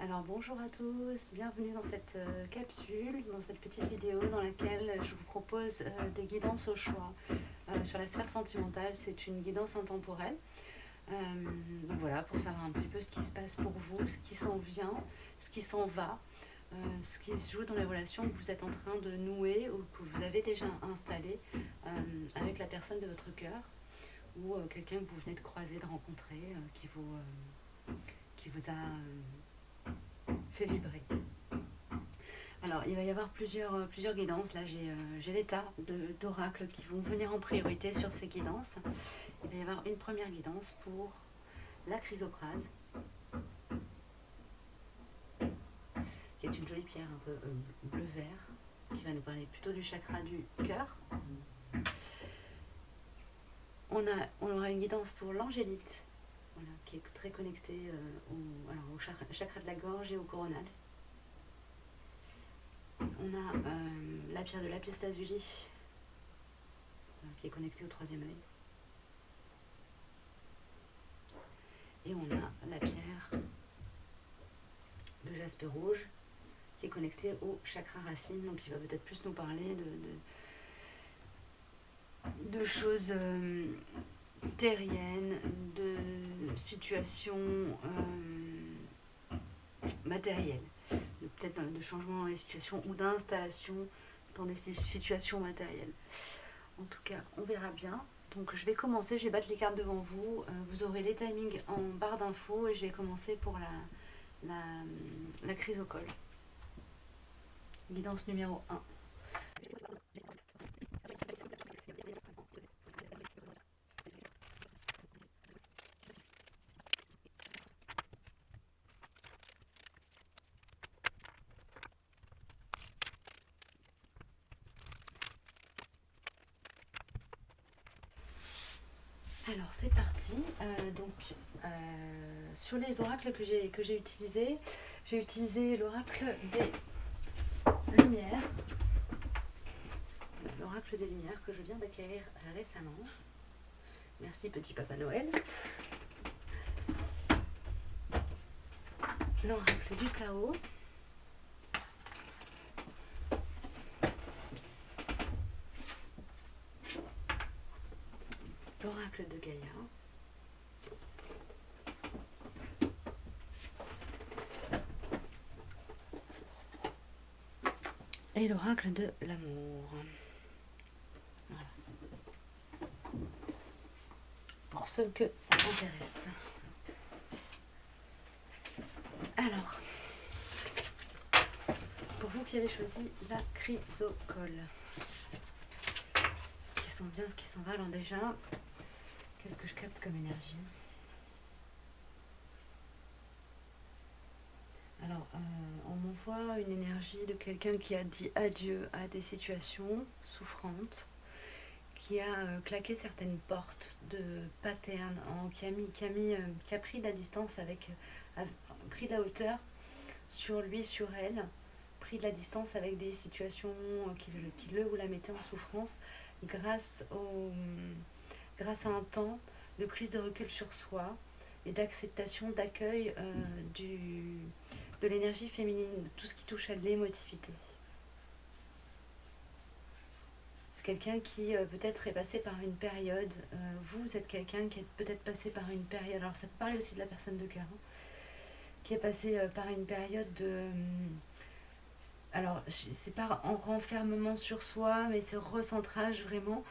Alors bonjour à tous, bienvenue dans cette capsule, dans cette petite vidéo dans laquelle je vous propose des guidances au choix sur la sphère sentimentale. C'est une guidance intemporelle. Donc voilà, pour savoir un petit peu ce qui se passe pour vous, ce qui s'en vient, ce qui s'en va, ce qui se joue dans les relations que vous êtes en train de nouer ou que vous avez déjà installées avec la personne de votre cœur ou quelqu'un que vous venez de croiser, de rencontrer, qui vous a fait vibrer. Alors, il va y avoir plusieurs guidances. Là, j'ai les tas d'oracles qui vont venir en priorité sur ces guidances. Il va y avoir une première guidance pour la chrysoprase, qui est une jolie pierre un peu bleu-vert, qui va nous parler plutôt du chakra du cœur. On aura une guidance pour l'angélite, voilà, qui est très connectée au chakra de la gorge et au coronal. On a la pierre de lapis-lazuli, qui est connectée au troisième œil. Et on a la pierre de jaspe rouge, qui est connectée au chakra racine, donc il va peut-être plus nous parler de choses terriennes, de situations matérielles, peut-être de changements dans les situations ou d'installation dans des situations matérielles. En tout cas, on verra bien. Donc je vais commencer, je vais battre les cartes devant vous. Vous aurez les timings en barre d'infos et je vais commencer pour la chrysocole. Guidance numéro 1. Alors c'est parti. Sur les oracles que j'ai utilisés, j'ai utilisé l'oracle des Lumières. L'oracle des Lumières que je viens d'acquérir récemment. Merci petit Papa Noël. L'oracle du Tao. L'oracle de Gaïa. Et l'oracle de l'amour. Voilà. Pour ceux que ça intéresse. Alors, pour vous qui avez choisi la chrysocole, ce qui s'en vient, ce qui s'en va, alors déjà, qu'est-ce que je capte comme énergie ? Alors, on m'envoie une énergie de quelqu'un qui a dit adieu à des situations souffrantes, qui a claqué certaines portes de patterns, qui a pris de la distance pris de la hauteur sur lui, sur elle, pris de la distance avec des situations qui le ou la mettaient en souffrance grâce à un temps de prise de recul sur soi et d'acceptation, d'accueil de l'énergie féminine, de tout ce qui touche à l'émotivité. C'est quelqu'un qui peut-être est passé par une période, vous êtes quelqu'un qui est peut-être passé par une période, alors ça peut parler aussi de la personne de cœur, qui est passé par une période de... alors, c'est pas en renfermement sur soi, mais c'est recentrage vraiment.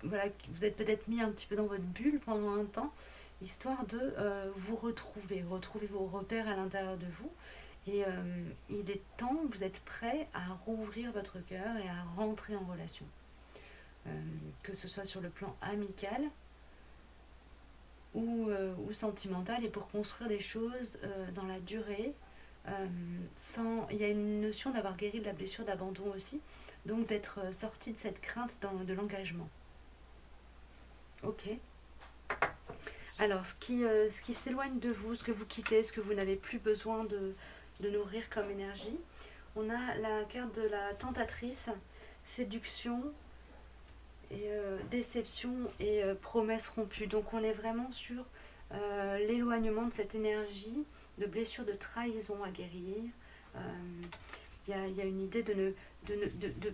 Vous êtes peut-être mis un petit peu dans votre bulle pendant un temps, histoire de vous retrouver vos repères à l'intérieur de vous. Et il est temps, vous êtes prêt à rouvrir votre cœur et à rentrer en relation. Que ce soit sur le plan amical ou sentimental, et pour construire des choses dans la durée. Il y a une notion d'avoir guéri de la blessure d'abandon aussi, donc d'être sorti de cette crainte de l'engagement. Ok. Alors, ce qui s'éloigne de vous, ce que vous quittez, ce que vous n'avez plus besoin de nourrir comme énergie, on a la carte de la tentatrice, séduction, et déception et promesses rompues. Donc on est vraiment sur l'éloignement de cette énergie de blessure, de trahison à guérir. Il y a une idée de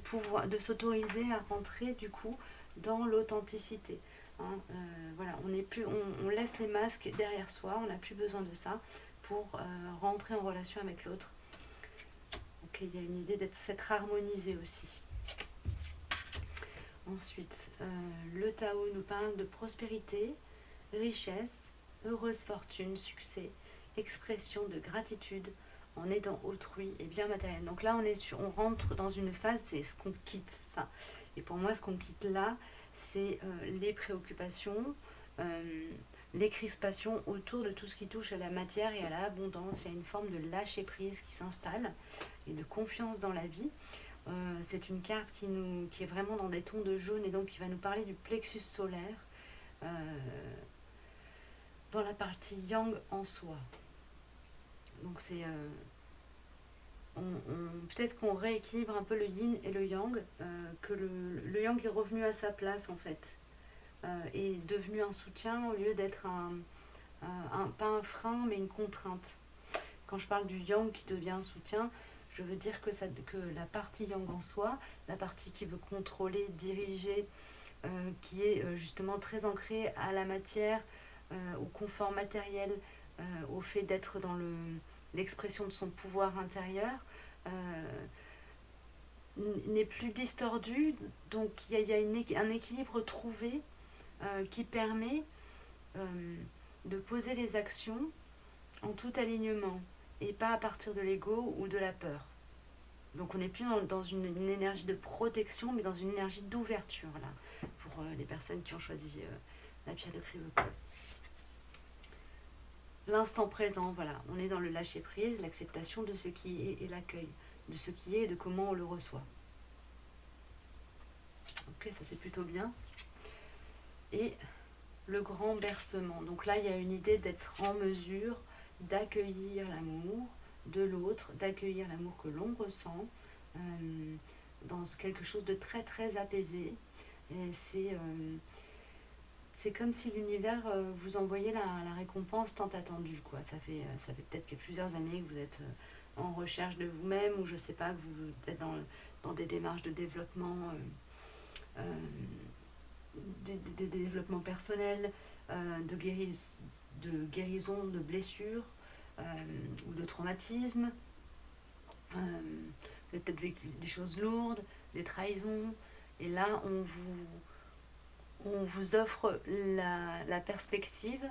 pouvoir, de s'autoriser à rentrer du coup dans l'authenticité. Hein. Voilà, on n'est plus, on laisse les masques derrière soi, on n'a plus besoin de ça pour rentrer en relation avec l'autre. Donc il y a une idée s'être harmonisé aussi. Ensuite, le Tao nous parle de prospérité, richesse, heureuse fortune, succès, expression de gratitude en aidant autrui et bien matériel. Donc là, on rentre dans une phase, c'est ce qu'on quitte, ça. Et pour moi, ce qu'on quitte là, c'est les préoccupations, les crispations autour de tout ce qui touche à la matière et à l'abondance. Il y a une forme de lâcher prise qui s'installe et de confiance dans la vie. C'est une carte qui est vraiment dans des tons de jaune et donc qui va nous parler du plexus solaire dans la partie yang en soi. Donc c'est peut-être qu'on rééquilibre un peu le yin et le yang, que le yang est revenu à sa place en fait, est devenu un soutien au lieu d'être pas un frein mais une contrainte. Quand je parle du yang qui devient un soutien, je veux dire que la partie yang en soi, la partie qui veut contrôler, diriger, qui est justement très ancrée à la matière, au confort matériel, au fait d'être dans l'expression de son pouvoir intérieur, n'est plus distordue. Donc il y a un équilibre trouvé qui permet de poser les actions en tout alignement et pas à partir de l'ego ou de la peur. Donc on n'est plus dans une énergie de protection, mais dans une énergie d'ouverture, là, pour les personnes qui ont choisi la pierre de chrysopole. L'instant présent, voilà, on est dans le lâcher-prise, l'acceptation de ce qui est et l'accueil de ce qui est et de comment on le reçoit. Ok, ça c'est plutôt bien. Et le grand bercement. Donc là, il y a une idée d'être en mesure d'accueillir l'amour de l'autre, d'accueillir l'amour que l'on ressent dans quelque chose de très très apaisé. Et c'est comme si l'univers vous envoyait la récompense tant attendue, quoi. Ça fait peut-être plusieurs années que vous êtes en recherche de vous-même, ou je sais pas, que vous êtes dans des démarches de développement, des développements personnels, de guérison de blessures ou de traumatismes. Vous avez peut-être vécu des choses lourdes, des trahisons, et là on vous offre la perspective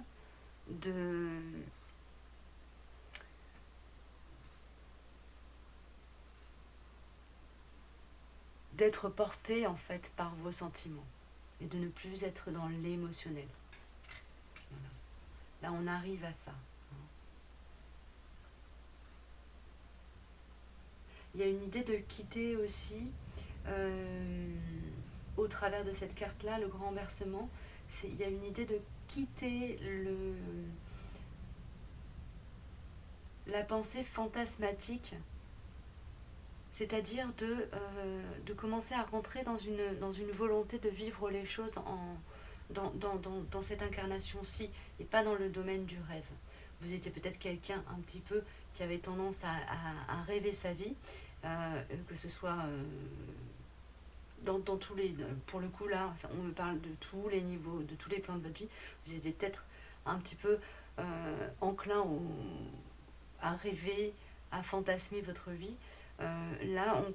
d'être porté en fait par vos sentiments et de ne plus être dans l'émotionnel. Voilà. Là on arrive à ça. Il y a une idée de quitter aussi, au travers de cette carte-là, le grand versement, il y a une idée de quitter la pensée fantasmatique, c'est-à-dire de commencer à rentrer dans une volonté de vivre les choses dans cette incarnation-ci, et pas dans le domaine du rêve. Vous étiez peut-être quelqu'un un petit peu qui avait tendance à rêver sa vie, que ce soit dans tous les... Pour le coup, là, on me parle de tous les niveaux, de tous les plans de votre vie. Vous étiez peut-être un petit peu enclin à rêver, à fantasmer votre vie. Là, on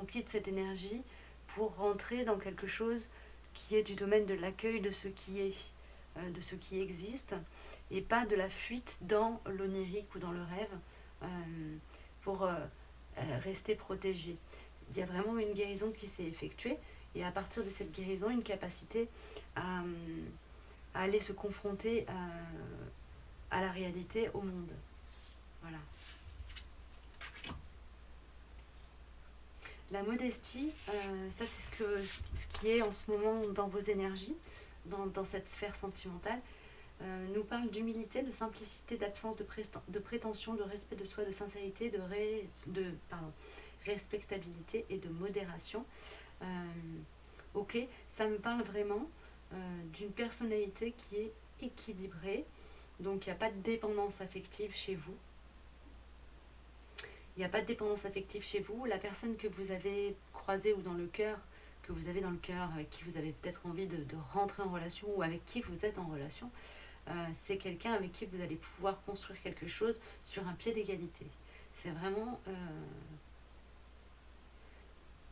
quitte cette énergie pour rentrer dans quelque chose qui est du domaine de l'accueil de ce qui est, de ce qui existe, et pas de la fuite dans l'onirique ou dans le rêve pour rester protégé. Il y a vraiment une guérison qui s'est effectuée, et à partir de cette guérison, une capacité à aller se confronter à la réalité, au monde. Voilà. La modestie, ça c'est ce qui est en ce moment dans vos énergies, dans cette sphère sentimentale, nous parle d'humilité, de simplicité, d'absence de prétention, de respect de soi, de sincérité, de respectabilité et de modération. Ok, ça me parle vraiment d'une personnalité qui est équilibrée, Donc il n'y a pas de dépendance affective chez vous. Il n'y a pas de dépendance affective chez vous. La personne que vous avez croisée ou dans le cœur, que vous avez dans le cœur, avec qui vous avez peut-être envie de rentrer en relation ou avec qui vous êtes en relation, c'est quelqu'un avec qui vous allez pouvoir construire quelque chose sur un pied d'égalité. C'est vraiment...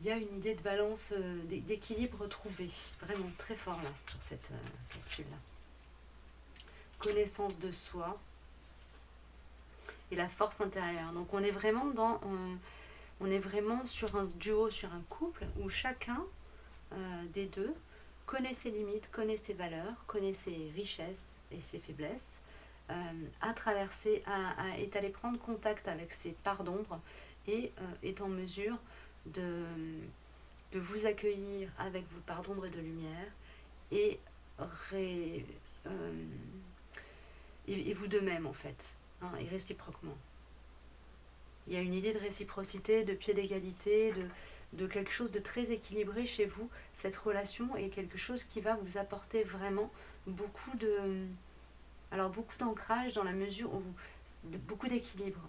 il y a une idée de balance, d'équilibre trouvé, vraiment très fort là, sur cette capsule-là. Connaissance de soi et la force intérieure. Donc on est vraiment on est vraiment sur un duo, sur un couple où chacun des deux connaît ses limites, connaît ses valeurs, connaît ses richesses et ses faiblesses, a traversé, est allé prendre contact avec ses parts d'ombre et est en mesure de vous accueillir avec vos parts d'ombre et de lumière et, et vous de même en fait, hein, et réciproquement. Il y a une idée de réciprocité, de pied d'égalité, de quelque chose de très équilibré chez vous. Cette relation est quelque chose qui va vous apporter vraiment beaucoup beaucoup d'ancrage dans la mesure où beaucoup d'équilibre.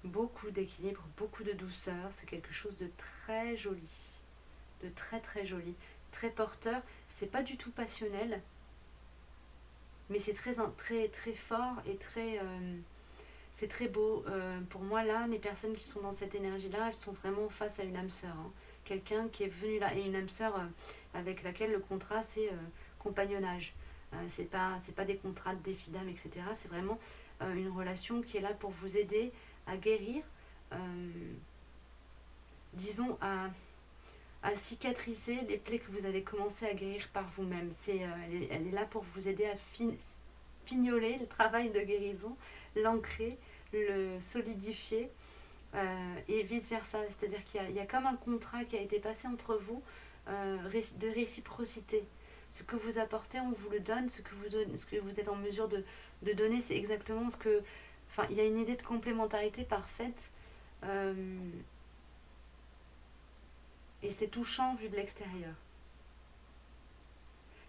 Beaucoup d'équilibre, beaucoup de douceur. C'est quelque chose de très joli. De très très joli. Très porteur. C'est pas du tout passionnel. Mais c'est très, très, très fort et très... c'est très beau. Pour moi, là, les personnes qui sont dans cette énergie-là, elles sont vraiment face à une âme sœur. Hein. Quelqu'un qui est venu là. Et une âme sœur avec laquelle le contrat, c'est compagnonnage. C'est pas des contrats de défi d'âme, etc. C'est vraiment une relation qui est là pour vous aider à guérir, disons, à cicatriser les plaies que vous avez commencé à guérir par vous-même. Elle est là pour vous aider à fignoler le travail de guérison, l'ancrer, le solidifier et vice-versa. C'est-à-dire qu'il y a comme un contrat qui a été passé entre vous de réciprocité. Ce que vous apportez, on vous le donne. Ce que vous êtes en mesure de donner, c'est exactement ce que... Enfin, il y a une idée de complémentarité parfaite. Et c'est touchant vu de l'extérieur.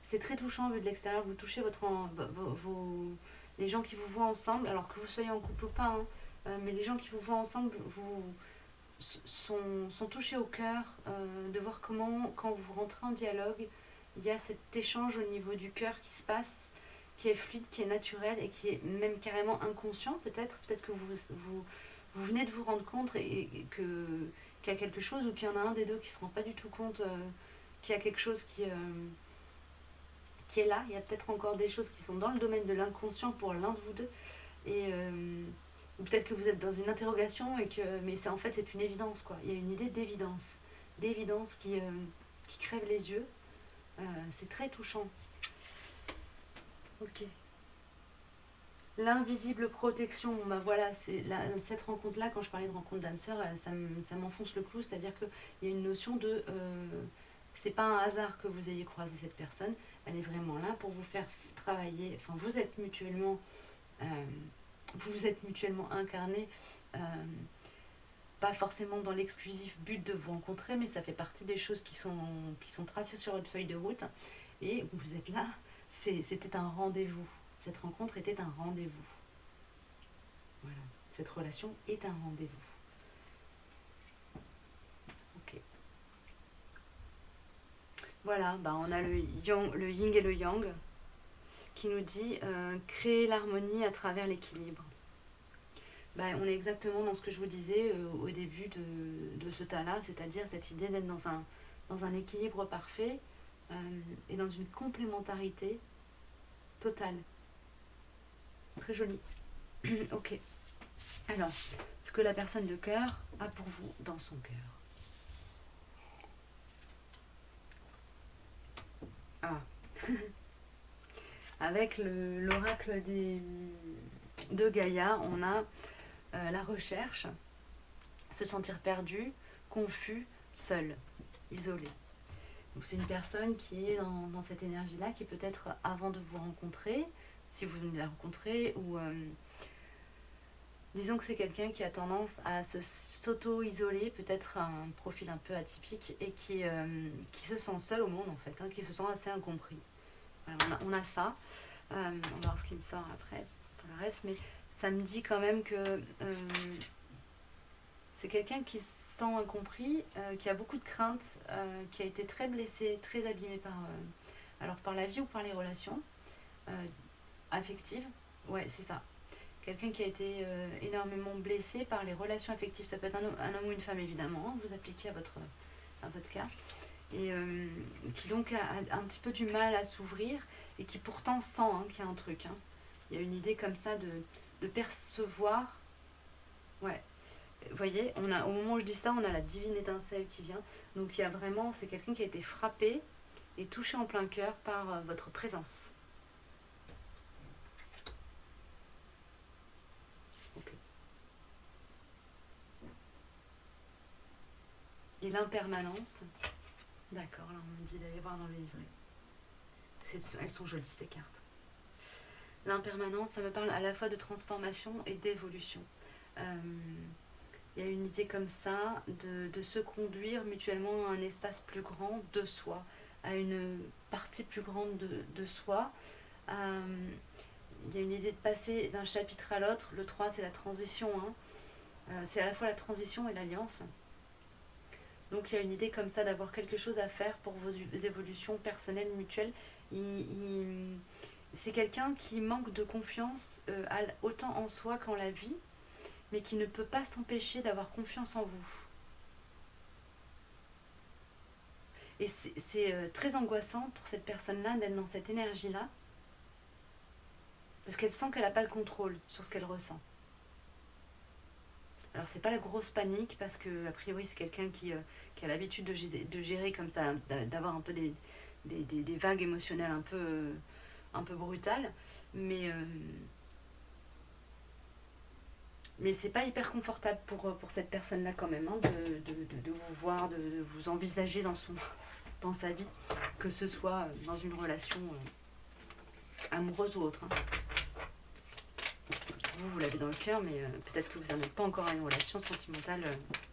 C'est très touchant vu de l'extérieur. Vous touchez les gens qui vous voient ensemble, alors que vous soyez en couple ou pas, hein, mais les gens qui vous voient ensemble sont touchés au cœur de voir comment, quand vous rentrez en dialogue, il y a cet échange au niveau du cœur qui se passe, qui est fluide, qui est naturel et qui est même carrément inconscient peut-être. Peut-être que vous venez de vous rendre compte qu'il y a quelque chose ou qu'il y en a un des deux qui ne se rend pas du tout compte qu'il y a quelque chose qui est là. Il y a peut-être encore des choses qui sont dans le domaine de l'inconscient pour l'un de vous deux. Et peut-être que vous êtes dans une interrogation, mais en fait c'est une évidence, quoi. Il y a une idée d'évidence. D'évidence qui crève les yeux. C'est très touchant. Ok. L'invisible protection, bon bah voilà, cette rencontre-là, quand je parlais de rencontre d'âme sœur, ça m'enfonce le clou, c'est-à-dire qu'il y a une notion de... c'est pas un hasard que vous ayez croisé cette personne, elle est vraiment là pour vous faire travailler, enfin vous êtes mutuellement incarnés, pas forcément dans l'exclusif but de vous rencontrer, mais ça fait partie des choses qui sont tracées sur votre feuille de route, et vous êtes là, c'était un rendez-vous. Cette rencontre était un rendez-vous. Voilà. Cette relation est un rendez-vous. Ok. Voilà, on a le yin et le yang qui nous dit créer l'harmonie à travers l'équilibre. On est exactement dans ce que je vous disais au début de ce tas-là, c'est-à-dire cette idée d'être dans un équilibre parfait et dans une complémentarité totale. Très joli. Ok. Alors, ce que la personne de cœur a pour vous dans son cœur. Ah. Avec l'oracle de Gaïa, on a la recherche, se sentir perdu, confus, seul, isolé. Donc c'est une personne qui est dans cette énergie-là, qui peut-être avant de vous rencontrer, si vous venez de la rencontrer, ou disons que c'est quelqu'un qui a tendance à s'auto-isoler, peut-être un profil un peu atypique, et qui se sent seul au monde en fait, hein, qui se sent assez incompris. Voilà, on a ça. On va voir ce qui me sort après pour le reste, mais ça me dit quand même que c'est quelqu'un qui se sent incompris, qui a beaucoup de craintes, qui a été très blessé, très abîmé par la vie ou par les relations affectives. Ouais, c'est ça. Quelqu'un qui a été énormément blessé par les relations affectives. Ça peut être un homme ou une femme, évidemment, hein, vous appliquez à votre cas. Et qui donc a un petit peu du mal à s'ouvrir et qui pourtant sent qu'il y a un truc. Il y a une idée comme ça de percevoir. Ouais. Vous voyez, au moment où je dis ça, on a la divine étincelle qui vient. Donc il y a vraiment, c'est quelqu'un qui a été frappé et touché en plein cœur par votre présence. Ok. Et l'impermanence. D'accord, là on me dit d'aller voir dans le livret. Elles sont jolies ces cartes. L'impermanence, ça me parle à la fois de transformation et d'évolution. Il y a une idée comme ça de se conduire mutuellement à un espace plus grand de soi, à une partie plus grande de soi. Il y a une idée de passer d'un chapitre à l'autre. Le 3, c'est la transition. C'est à la fois la transition et l'alliance. Donc il y a une idée comme ça d'avoir quelque chose à faire pour vos évolutions personnelles, mutuelles. C'est quelqu'un qui manque de confiance autant en soi qu'en la vie, mais qui ne peut pas s'empêcher d'avoir confiance en vous. Et c'est très angoissant pour cette personne-là d'être dans cette énergie-là, parce qu'elle sent qu'elle n'a pas le contrôle sur ce qu'elle ressent. Alors c'est pas la grosse panique, parce que a priori c'est quelqu'un qui a l'habitude de gérer comme ça, d'avoir un peu des vagues émotionnelles un peu brutales, mais c'est pas hyper confortable pour cette personne-là quand même, de vous voir, de vous envisager dans sa vie, que ce soit dans une relation amoureuse ou autre. Vous l'avez dans le cœur, mais peut-être que vous n'en êtes pas encore à une relation sentimentale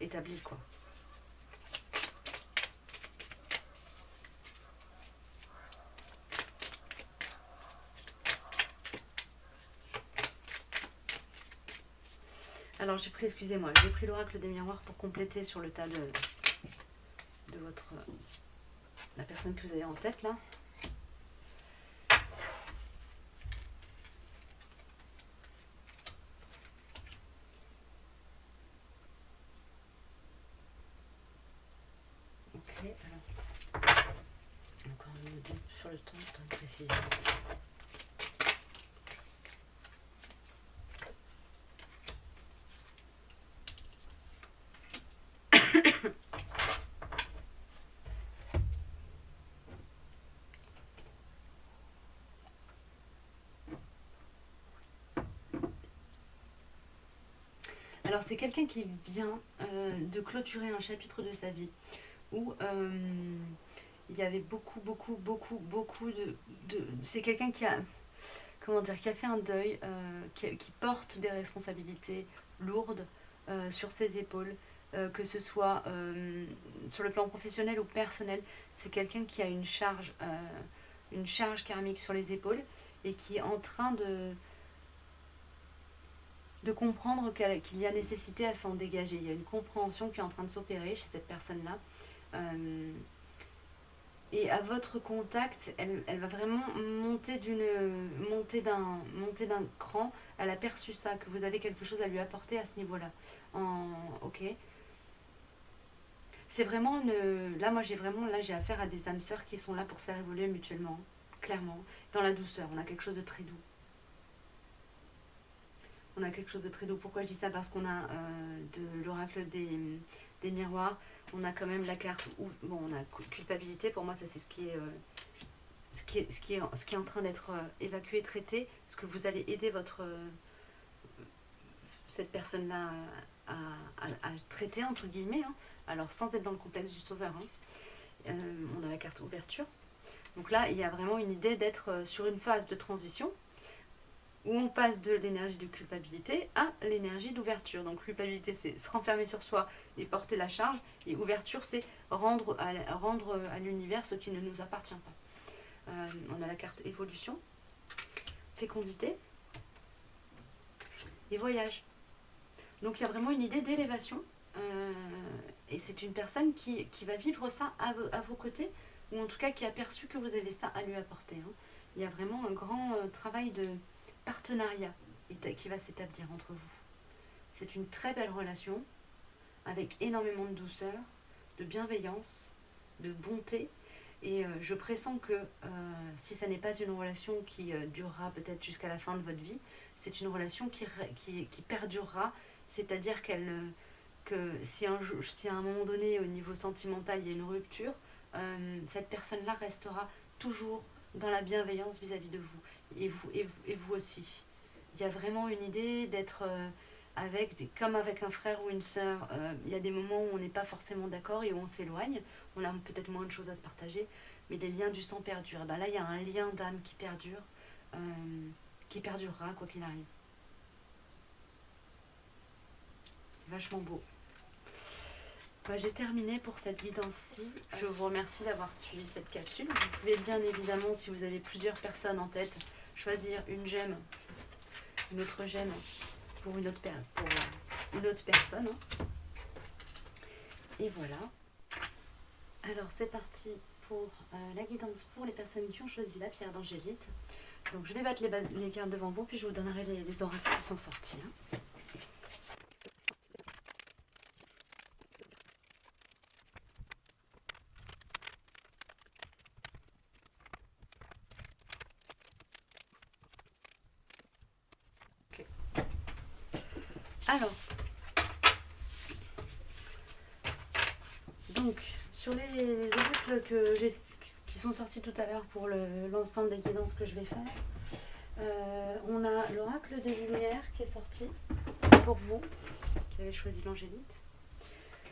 établie, quoi. Alors j'ai pris l'oracle des miroirs pour compléter sur le tas de la personne que vous avez en tête là. Ok, alors encore un mot sur le temps de précision. Alors c'est quelqu'un qui vient de clôturer un chapitre de sa vie où il y avait beaucoup de... C'est quelqu'un qui a, qui a fait un deuil, qui porte des responsabilités lourdes sur ses épaules, que ce soit sur le plan professionnel ou personnel. C'est quelqu'un qui a une charge karmique sur les épaules et qui est en train de comprendre qu'il y a nécessité à s'en dégager. Il y a une compréhension qui est en train de s'opérer chez cette personne-là. Et à votre contact, elle va vraiment monter d'un cran. Elle a perçu ça, que vous avez quelque chose à lui apporter à ce niveau-là. Ok. C'est vraiment là, moi, j'ai affaire à des âmes sœurs qui sont là pour se faire évoluer mutuellement, clairement. Dans la douceur, on a quelque chose de très doux. On a quelque chose de très doux. Pourquoi je dis ça? Parce qu'on a de l'oracle des miroirs. On a quand même la carte où on a culpabilité. Pour moi, ça c'est ce qui est en train d'être évacué, traité. Ce que vous allez aider cette personne-là à traiter, entre guillemets. Alors sans être dans le complexe du sauveur. On a la carte ouverture. Donc là, il y a vraiment une idée d'être sur une phase de transition, où on passe de l'énergie de culpabilité à l'énergie d'ouverture. Donc culpabilité, c'est se renfermer sur soi et porter la charge, et ouverture, c'est rendre à l'univers ce qui ne nous appartient pas. On a la carte évolution. fécondité et voyage. Donc il y a vraiment une idée d'élévation. Et c'est une personne qui va vivre ça à vos côtés, ou en tout cas qui a perçu que vous avez ça à lui apporter. Hein. Il y a vraiment un grand travail de partenariat qui va s'établir entre vous. C'est une très belle relation, avec énormément de douceur, de bienveillance, de bonté. Et je pressens que si ça n'est pas une relation qui durera peut-être jusqu'à la fin de votre vie, c'est une relation qui perdurera, c'est-à-dire que si à un moment donné, au niveau sentimental, il y a une rupture, cette personne-là restera toujours dans la bienveillance vis-à-vis de vous. Et vous aussi. Il y a vraiment une idée d'être comme avec un frère ou une sœur. Il y a des moments où on n'est pas forcément d'accord et où on s'éloigne. On a peut-être moins de choses à se partager, mais les liens du sang perdurent. Et ben là, il y a un lien d'âme qui perdure, qui perdurera quoi qu'il arrive. C'est vachement beau. J'ai terminé pour cette guidance-ci. Je vous remercie d'avoir suivi cette capsule. Vous pouvez bien évidemment, si vous avez plusieurs personnes en tête, choisir une gemme, une autre gemme pour une autre personne. Et voilà. Alors c'est parti pour la guidance pour les personnes qui ont choisi la pierre d'angélite. Donc je vais battre les cartes devant vous, puis je vous donnerai les oracles qui sont sortis. Hein. Alors, donc, sur les oracles qui sont sortis tout à l'heure pour l'ensemble des guidances que je vais faire, on a l'oracle des lumières qui est sorti pour vous, qui avez choisi l'angélite.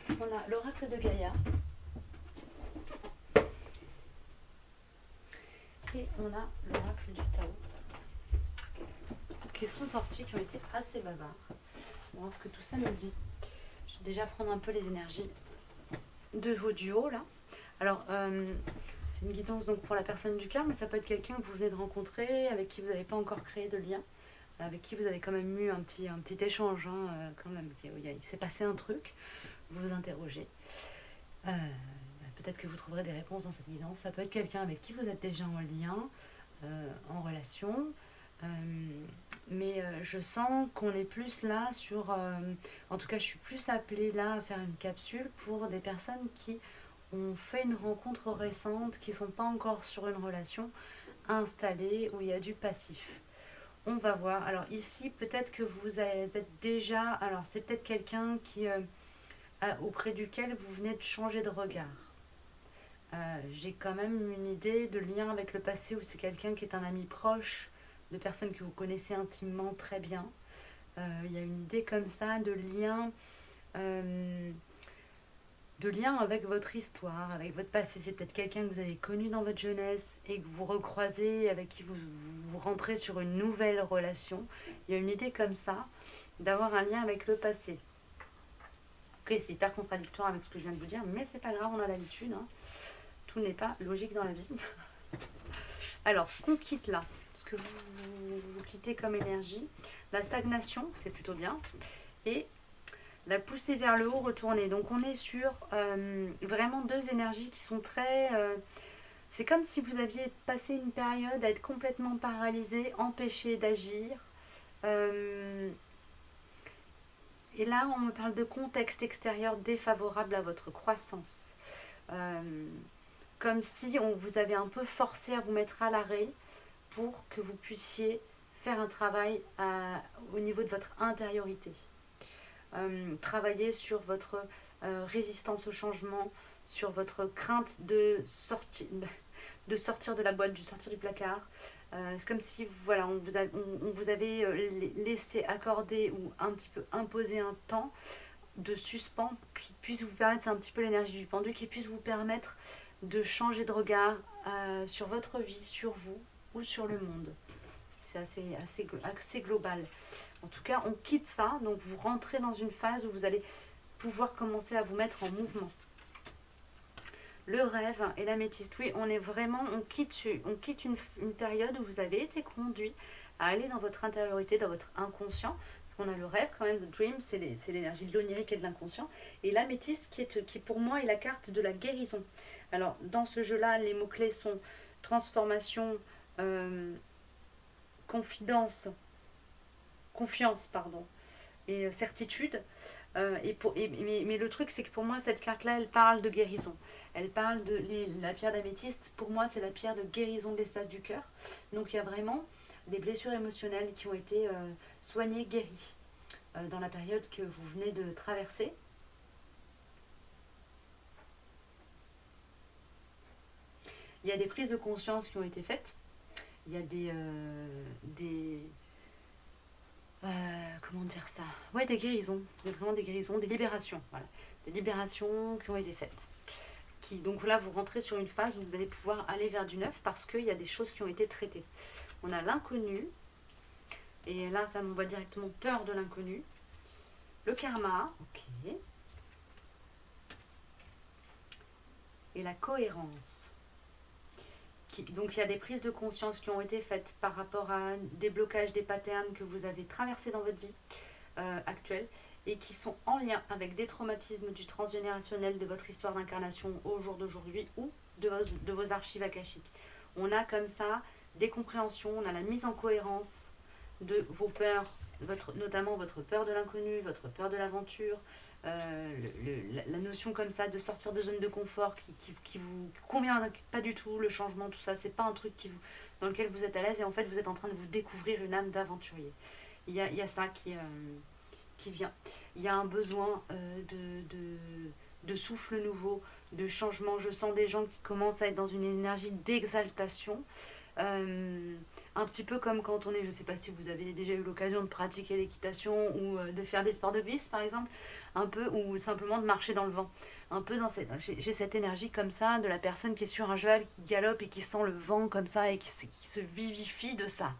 On a l'oracle de Gaïa. Et on a l'oracle du Tao, qui sont sortis, qui ont été assez bavards. On va voir ce que tout ça nous dit. Je vais déjà prendre un peu les énergies de vos duos là. Alors, c'est une guidance donc pour la personne du cœur, mais ça peut être quelqu'un que vous venez de rencontrer, avec qui vous n'avez pas encore créé de lien, avec qui vous avez quand même eu un petit échange, hein, quand même. Il s'est passé un truc, vous vous interrogez. Peut-être que vous trouverez des réponses dans cette guidance. Ça peut être quelqu'un avec qui vous êtes déjà en lien, en relation. Mais je sens qu'on est plus là sur... en tout cas, je suis plus appelée là à faire une capsule pour des personnes qui ont fait une rencontre récente, qui ne sont pas encore sur une relation installée, où il y a du passif. On va voir. Alors ici, peut-être que vous êtes déjà... Alors c'est peut-être quelqu'un auprès duquel vous venez de changer de regard. J'ai quand même une idée de lien avec le passé, où c'est quelqu'un qui est un ami proche, de personnes que vous connaissez intimement très bien. Il y a une idée comme ça de lien avec votre histoire, avec votre passé. C'est peut-être quelqu'un que vous avez connu dans votre jeunesse et que vous recroisez, avec qui vous rentrez sur une nouvelle relation. Il y a une idée comme ça d'avoir un lien avec le passé. Ok, c'est hyper contradictoire avec ce que je viens de vous dire, mais c'est pas grave, on a l'habitude. Hein. Tout n'est pas logique dans la vie. Alors, ce qu'on quitte là, ce que vous quittez comme énergie, la stagnation, c'est plutôt bien, et la poussée vers le haut retournée. Donc on est sur vraiment deux énergies qui sont très... c'est comme si vous aviez passé une période à être complètement paralysé, empêché d'agir. Et là, on me parle de contexte extérieur défavorable à votre croissance. Comme si on vous avait un peu forcé à vous mettre à l'arrêt pour que vous puissiez faire un travail au niveau de votre intériorité. Travailler sur votre résistance au changement, sur votre crainte de sortir de la boîte, de sortir du placard. C'est comme si voilà, on vous avait laissé accorder ou un petit peu imposer un temps de suspens qui puisse vous permettre, c'est un petit peu l'énergie du pendu, qui puisse vous permettre de changer de regard sur votre vie, sur vous ou sur le monde. C'est assez global. En tout cas, on quitte ça, donc vous rentrez dans une phase où vous allez pouvoir commencer à vous mettre en mouvement. Le rêve et l'améthyste, oui, on quitte une période où vous avez été conduit à aller dans votre intériorité, dans votre inconscient. Parce qu'on a le rêve quand même, the dream, c'est l'énergie de l'onirique et de l'inconscient. Et l'améthyste qui pour moi est la carte de la guérison. Alors dans ce jeu-là, les mots-clés sont transformation, confidence, confiance, pardon, et certitude. Mais le truc, c'est que pour moi, cette carte-là, elle parle de guérison. Elle parle de la pierre d'améthyste. Pour moi, c'est la pierre de guérison de l'espace du cœur. Donc, il y a vraiment des blessures émotionnelles qui ont été soignées, guéries dans la période que vous venez de traverser. Il y a des prises de conscience qui ont été faites. Il y a comment dire ça? Ouais, des guérisons. Il y a vraiment des guérisons, des libérations. Voilà. Des libérations qui ont été faites. Donc là, vous rentrez sur une phase où vous allez pouvoir aller vers du neuf parce qu'il y a des choses qui ont été traitées. On a l'inconnu. Et là, ça m'envoie directement peur de l'inconnu. Le karma. Ok. Et la cohérence. Donc il y a des prises de conscience qui ont été faites par rapport à des blocages, des patterns que vous avez traversés dans votre vie actuelle et qui sont en lien avec des traumatismes du transgénérationnel de votre histoire d'incarnation au jour d'aujourd'hui ou de vos archives akashiques. On a comme ça des compréhensions, on a la mise en cohérence de vos peurs, notamment votre peur de l'inconnu, votre peur de l'aventure, la notion comme ça de sortir de zone de confort qui vous convient pas du tout, le changement, tout ça, c'est pas un truc dans lequel vous êtes à l'aise et en fait vous êtes en train de vous découvrir une âme d'aventurier. Il y a ça qui vient. Il y a un besoin de souffle nouveau, de changement. Je sens des gens qui commencent à être dans une énergie d'exaltation. Un petit peu comme quand on est, je ne sais pas si vous avez déjà eu l'occasion de pratiquer l'équitation ou de faire des sports de glisse par exemple, un peu, ou simplement de marcher dans le vent. Un peu j'ai cette énergie comme ça de la personne qui est sur un cheval, qui galope et qui sent le vent comme ça et qui se vivifie de ça.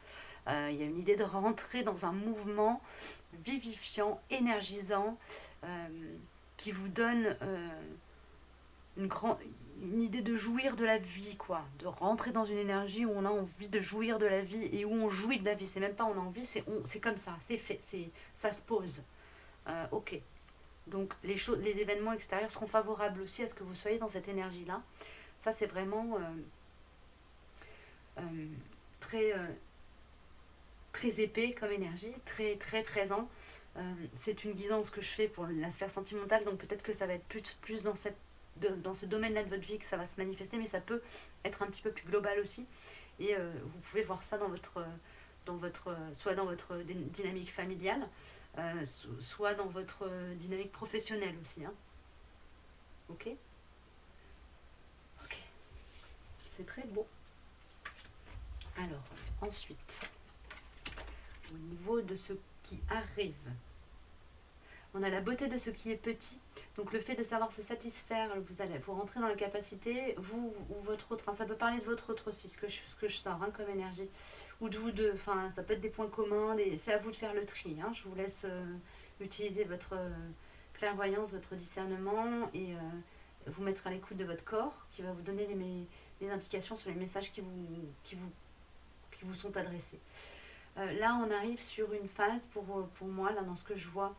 Il y a une idée de rentrer dans un mouvement vivifiant, énergisant, qui vous donne une idée de jouir de la vie, quoi. De rentrer dans une énergie où on a envie de jouir de la vie et où on jouit de la vie. C'est même pas on a envie, c'est comme ça, c'est fait, ça se pose. Ok. Donc les événements extérieurs seront favorables aussi à ce que vous soyez dans cette énergie-là. Ça, c'est vraiment très, très épais comme énergie, très, très présent. C'est une guidance que je fais pour la sphère sentimentale, donc peut-être que ça va être plus dans ce domaine-là de votre vie que ça va se manifester, mais ça peut être un petit peu plus global aussi. Et vous pouvez voir ça soit dans votre dynamique familiale, soit dans votre dynamique professionnelle aussi. Hein. Ok. C'est très beau. Alors, ensuite, au niveau de ce qui arrive, on a la beauté de ce qui est petit. Donc le fait de savoir se satisfaire, vous rentrez dans la capacité, vous ou votre autre, hein, ça peut parler de votre autre aussi, ce que je sors hein, comme énergie, ou de vous deux, enfin ça peut être des points communs, c'est à vous de faire le tri, hein. Je vous laisse utiliser votre clairvoyance, votre discernement et vous mettre à l'écoute de votre corps qui va vous donner les indications sur les messages qui vous sont adressés. Là on arrive sur une phase pour moi, là dans ce que je vois,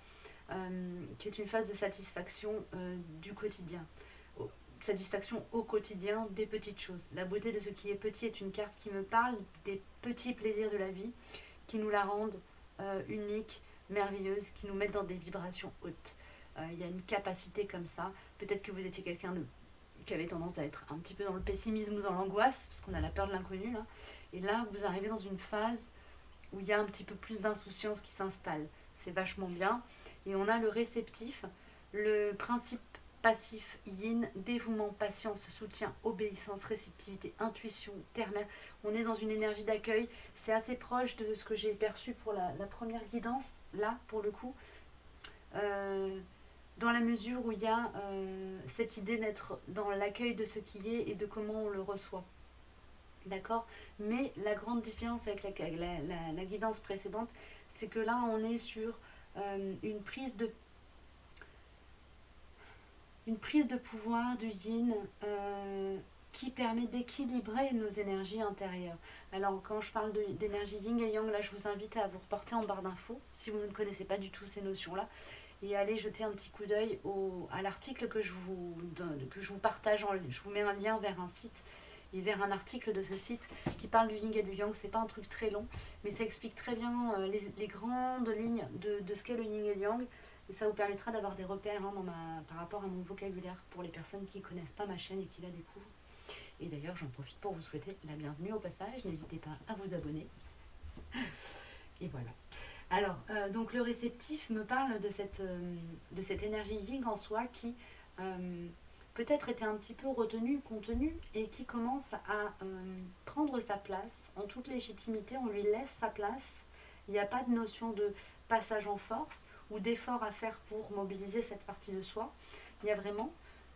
qui est une phase de satisfaction du quotidien. Satisfaction au quotidien des petites choses. La beauté de ce qui est petit est une carte qui me parle des petits plaisirs de la vie, qui nous la rendent unique, merveilleuse, qui nous mettent dans des vibrations hautes. Il y a une capacité comme ça. Peut-être que vous étiez quelqu'un qui avait tendance à être un petit peu dans le pessimisme ou dans l'angoisse, parce qu'on a la peur de l'inconnu. Là. Et là, vous arrivez dans une phase où il y a un petit peu plus d'insouciance qui s'installe. C'est vachement bien. Et on a le réceptif, le principe passif yin, dévouement, patience, soutien, obéissance, réceptivité, intuition, ternaire. On est dans une énergie d'accueil. C'est assez proche de ce que j'ai perçu pour la première guidance, là, pour le coup. Dans la mesure où il y a cette idée d'être dans l'accueil de ce qui est et de comment on le reçoit. D'accord. Mais la grande différence avec la guidance précédente, c'est que là, on est sur une prise de pouvoir du yin qui permet d'équilibrer nos énergies intérieures. Alors quand je parle d'énergie yin et yang, là je vous invite à vous reporter en barre d'infos si vous ne connaissez pas du tout ces notions-là et aller jeter un petit coup d'œil à l'article que je vous partage, je vous mets un lien vers un site et vers un article de ce site qui parle du yin et du yang. C'est pas un truc très long, mais ça explique très bien les grandes lignes de ce qu'est le yin et le yang. Et ça vous permettra d'avoir des repères par rapport à mon vocabulaire pour les personnes qui ne connaissent pas ma chaîne et qui la découvrent. Et d'ailleurs, j'en profite pour vous souhaiter la bienvenue au passage. N'hésitez pas à vous abonner. Et voilà. Alors, donc le réceptif me parle de cette énergie yin en soi qui peut-être était un petit peu retenue, contenue, et qui commence à prendre sa place en toute légitimité. On lui laisse sa place. Il n'y a pas de notion de passage en force ou d'effort à faire pour mobiliser cette partie de soi. Il y a vraiment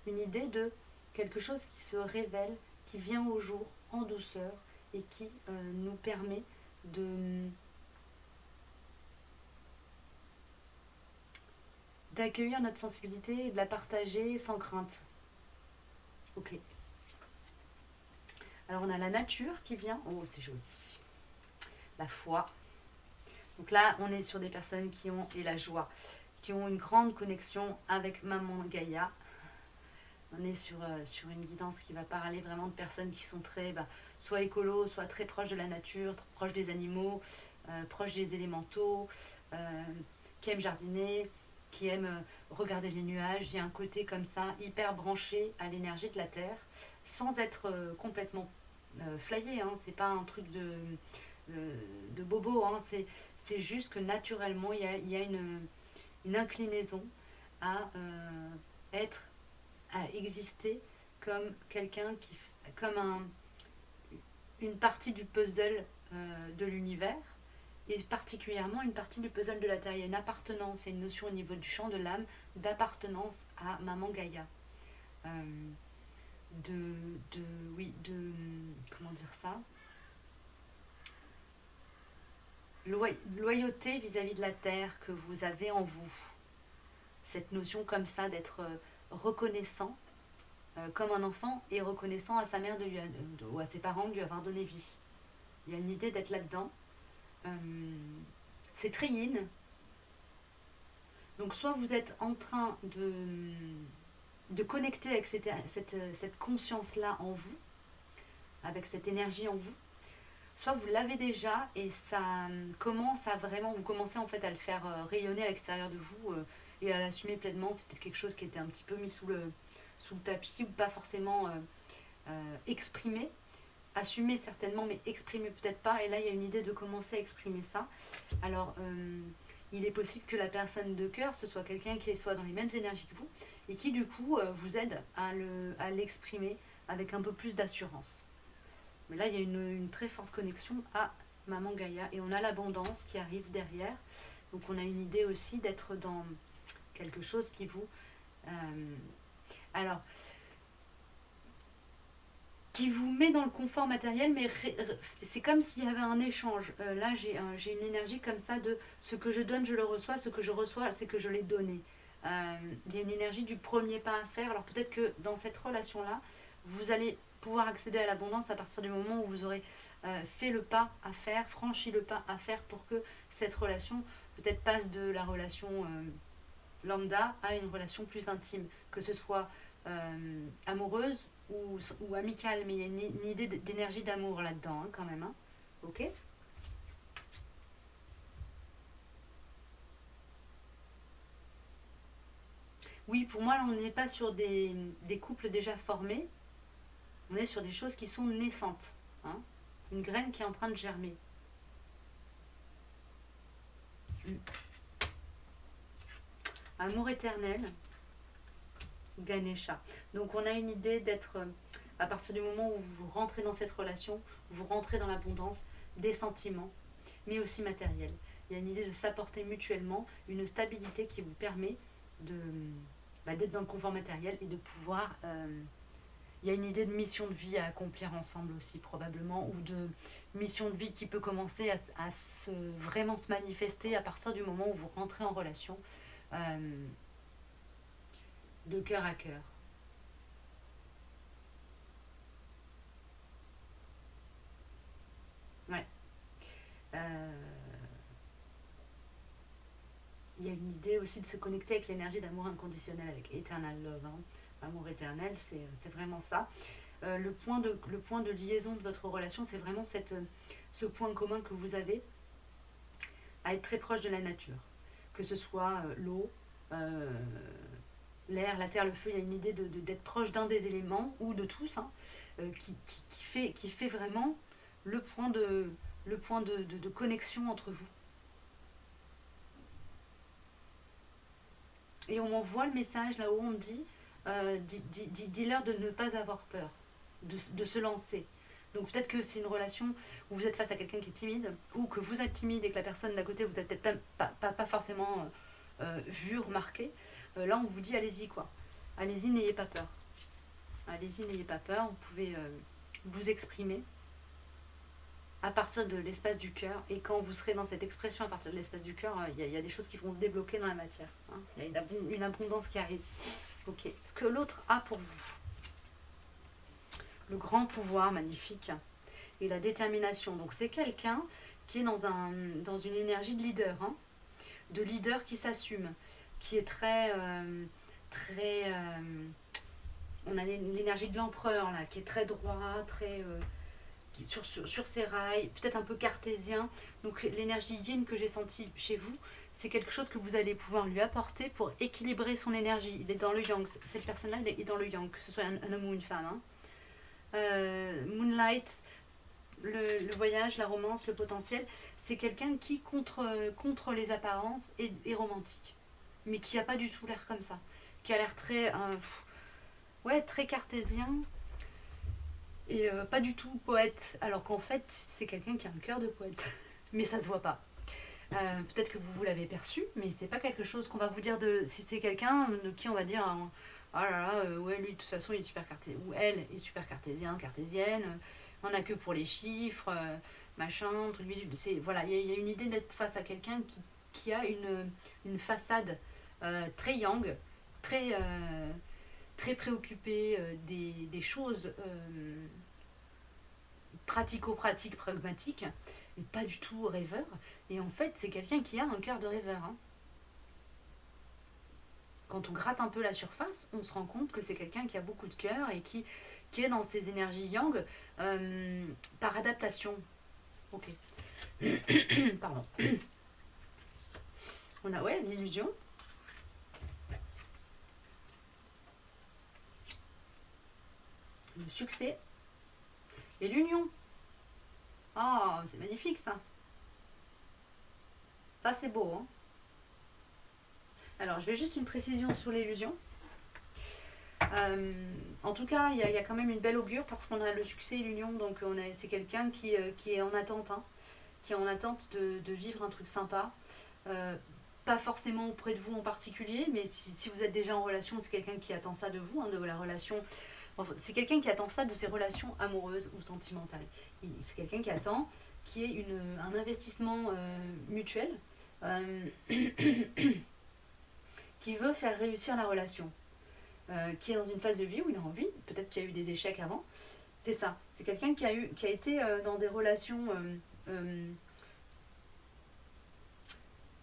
une idée de quelque chose qui se révèle, qui vient au jour en douceur et qui nous permet d'accueillir notre sensibilité et de la partager sans crainte. Ok. Alors on a la nature qui vient. Oh, c'est joli. La foi. Donc là, on est sur des personnes qui ont, et la joie, qui ont une grande connexion avec Maman Gaïa. On est sur une guidance qui va parler vraiment de personnes qui sont très, soit écolo, soit très proches de la nature, très proches des animaux, proches des élémentaux, qui aiment jardiner, qui aiment regarder les nuages. Il y a un côté comme ça, hyper branché à l'énergie de la Terre, sans être complètement flyé. C'est pas un truc de bobo, c'est juste que naturellement il y a une inclinaison à exister comme quelqu'un comme une partie du puzzle de l'univers, et particulièrement une partie du puzzle de la Terre. Il y a une appartenance, il y a une notion au niveau du champ de l'âme d'appartenance à Maman Gaïa. Comment dire ça, loyauté vis-à-vis de la terre que vous avez en vous. Cette notion comme ça d'être reconnaissant, comme un enfant est reconnaissant à sa mère ou à ses parents de lui avoir donné vie. Il y a une idée d'être là-dedans. C'est très yin. Donc soit vous êtes en train de connecter avec cette conscience-là en vous, avec cette énergie en vous, soit vous l'avez déjà et ça commence à vraiment, vous commencez en fait à le faire rayonner à l'extérieur de vous et à l'assumer pleinement. C'est peut-être quelque chose qui était un petit peu mis sous le tapis ou pas forcément exprimé. Assumé certainement, mais exprimé peut-être pas. Et là, il y a une idée de commencer à exprimer ça. Alors, il est possible que la personne de cœur, ce soit quelqu'un qui soit dans les mêmes énergies que vous et qui du coup vous aide à l'exprimer avec un peu plus d'assurance. Mais là, il y a une très forte connexion à Maman Gaïa. Et on a l'abondance qui arrive derrière. Donc on a une idée aussi d'être dans quelque chose qui vous... qui vous met dans le confort matériel, mais c'est comme s'il y avait un échange. Là, j'ai une énergie comme ça de ce que je donne, je le reçois. Ce que je reçois, c'est que je l'ai donné. Il y a une énergie du premier pas à faire. Alors peut-être que dans cette relation-là, vous allez pouvoir accéder à l'abondance à partir du moment où vous aurez fait le pas à faire, franchi le pas à faire pour que cette relation peut-être passe de la relation lambda à une relation plus intime, que ce soit amoureuse ou amicale, mais il y a une idée d'énergie d'amour là-dedans quand même. Ok ? Oui, pour moi, là, on n'est pas sur des couples déjà formés. On est sur des choses qui sont naissantes. Une graine qui est en train de germer. Amour éternel. Ganesha. Donc on a une idée d'être, à partir du moment où vous rentrez dans cette relation, vous rentrez dans l'abondance des sentiments, mais aussi matériels. Il y a une idée de s'apporter mutuellement une stabilité qui vous permet d'être dans le confort matériel et de pouvoir... il y a une idée de mission de vie à accomplir ensemble aussi probablement, ou de mission de vie qui peut commencer à vraiment se manifester à partir du moment où vous rentrez en relation de cœur à cœur. Il y a une idée aussi de se connecter avec l'énergie d'amour inconditionnel, avec Eternal Love. Hein. L'amour éternel, c'est vraiment ça. Le point de liaison de votre relation, c'est vraiment ce point commun que vous avez à être très proche de la nature. Que ce soit l'eau, l'air, la terre, le feu, il y a une idée d'être proche d'un des éléments, ou de tous, hein, qui fait vraiment le point de connexion entre vous. Et on m'envoie le message là-haut, on me dit, dis-leur de ne pas avoir peur, de se lancer. Donc peut-être que c'est une relation où vous êtes face à quelqu'un qui est timide, ou que vous êtes timide et que la personne d'à côté, vous n'êtes peut-être pas forcément vu, remarqué. Là, on vous dit, allez-y, quoi. Allez-y, n'ayez pas peur. Allez-y, n'ayez pas peur, vous pouvez vous exprimer à partir de l'espace du cœur. Et quand vous serez dans cette expression à partir de l'espace du cœur, il y a des choses qui vont se débloquer dans la matière. Hein. Il y a une abondance qui arrive. Ok. Ce que l'autre a pour vous. Le grand pouvoir magnifique et la détermination. Donc c'est quelqu'un qui est dans une énergie de leader. Hein. De leader qui s'assume. Qui est très... on a l'énergie de l'empereur là, qui est très droit, très... sur ses rails, peut-être un peu cartésien. Donc l'énergie yin que j'ai sentie chez vous, c'est quelque chose que vous allez pouvoir lui apporter pour équilibrer son énergie. Il est dans le yang, cette personne-là est dans le yang, que ce soit un homme ou une femme. Hein. Moonlight, le voyage, la romance, le potentiel, c'est quelqu'un qui, contre les apparences, est romantique. Mais qui n'a pas du tout l'air comme ça. Qui a l'air très, très cartésien. Et pas du tout poète, alors qu'en fait c'est quelqu'un qui a un cœur de poète, mais ça se voit pas. Peut-être que vous l'avez perçu, mais c'est pas quelque chose qu'on va vous dire de. Si c'est quelqu'un de qui on va dire ah là là, ouais, lui de toute façon il est super cartésien, ou elle est super cartésienne, on a que pour les chiffres, machin, truc, voilà, il y a une idée d'être face à quelqu'un qui a une façade très yang, très. Très préoccupé des choses pratico-pratiques, pragmatiques, et pas du tout rêveur. Et en fait, c'est quelqu'un qui a un cœur de rêveur. Hein. Quand on gratte un peu la surface, on se rend compte que c'est quelqu'un qui a beaucoup de cœur et qui est dans ses énergies yang par adaptation. Ok. Pardon. On a, l'illusion. Le succès et l'union. Ah, c'est magnifique ça. Ça c'est beau. Hein. Alors je vais juste une précision sur l'illusion. En tout cas, il y a quand même une belle augure parce qu'on a le succès et l'union. Donc c'est quelqu'un qui est en attente. Hein, qui est en attente de vivre un truc sympa. Pas forcément auprès de vous en particulier, mais si vous êtes déjà en relation, c'est quelqu'un qui attend ça de vous, hein, de la relation. C'est quelqu'un qui attend ça de ses relations amoureuses ou sentimentales. C'est quelqu'un qui attend qu'il y ait un investissement mutuel qui veut faire réussir la relation, qui est dans une phase de vie où il a envie, peut-être qu'il y a eu des échecs avant. C'est ça. C'est quelqu'un qui a été dans des relations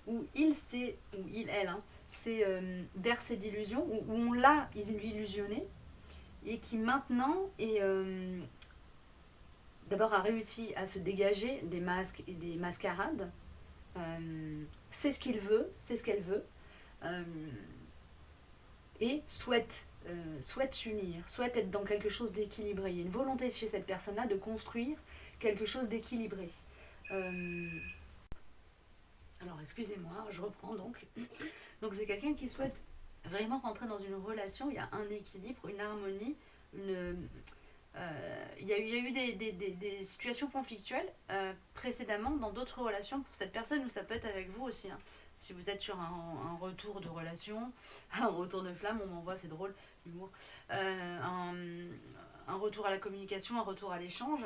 où elle, hein, s'est bercé d'illusions, où on l'a illusionné, et qui maintenant d'abord a réussi à se dégager des masques et des mascarades. C'est ce qu'il veut, c'est ce qu'elle veut, et souhaite s'unir, souhaite être dans quelque chose d'équilibré. Il y a une volonté chez cette personne-là de construire quelque chose d'équilibré. Alors excusez-moi, je reprends donc. Donc c'est quelqu'un qui souhaite vraiment rentrer dans une relation, il y a un équilibre, une harmonie, il y a eu des situations conflictuelles précédemment dans d'autres relations pour cette personne, ou ça peut être avec vous aussi. Hein. Si vous êtes sur un retour de relation, un retour de flamme, on m'envoie, c'est drôle, l'humour, un retour à la communication, un retour à l'échange.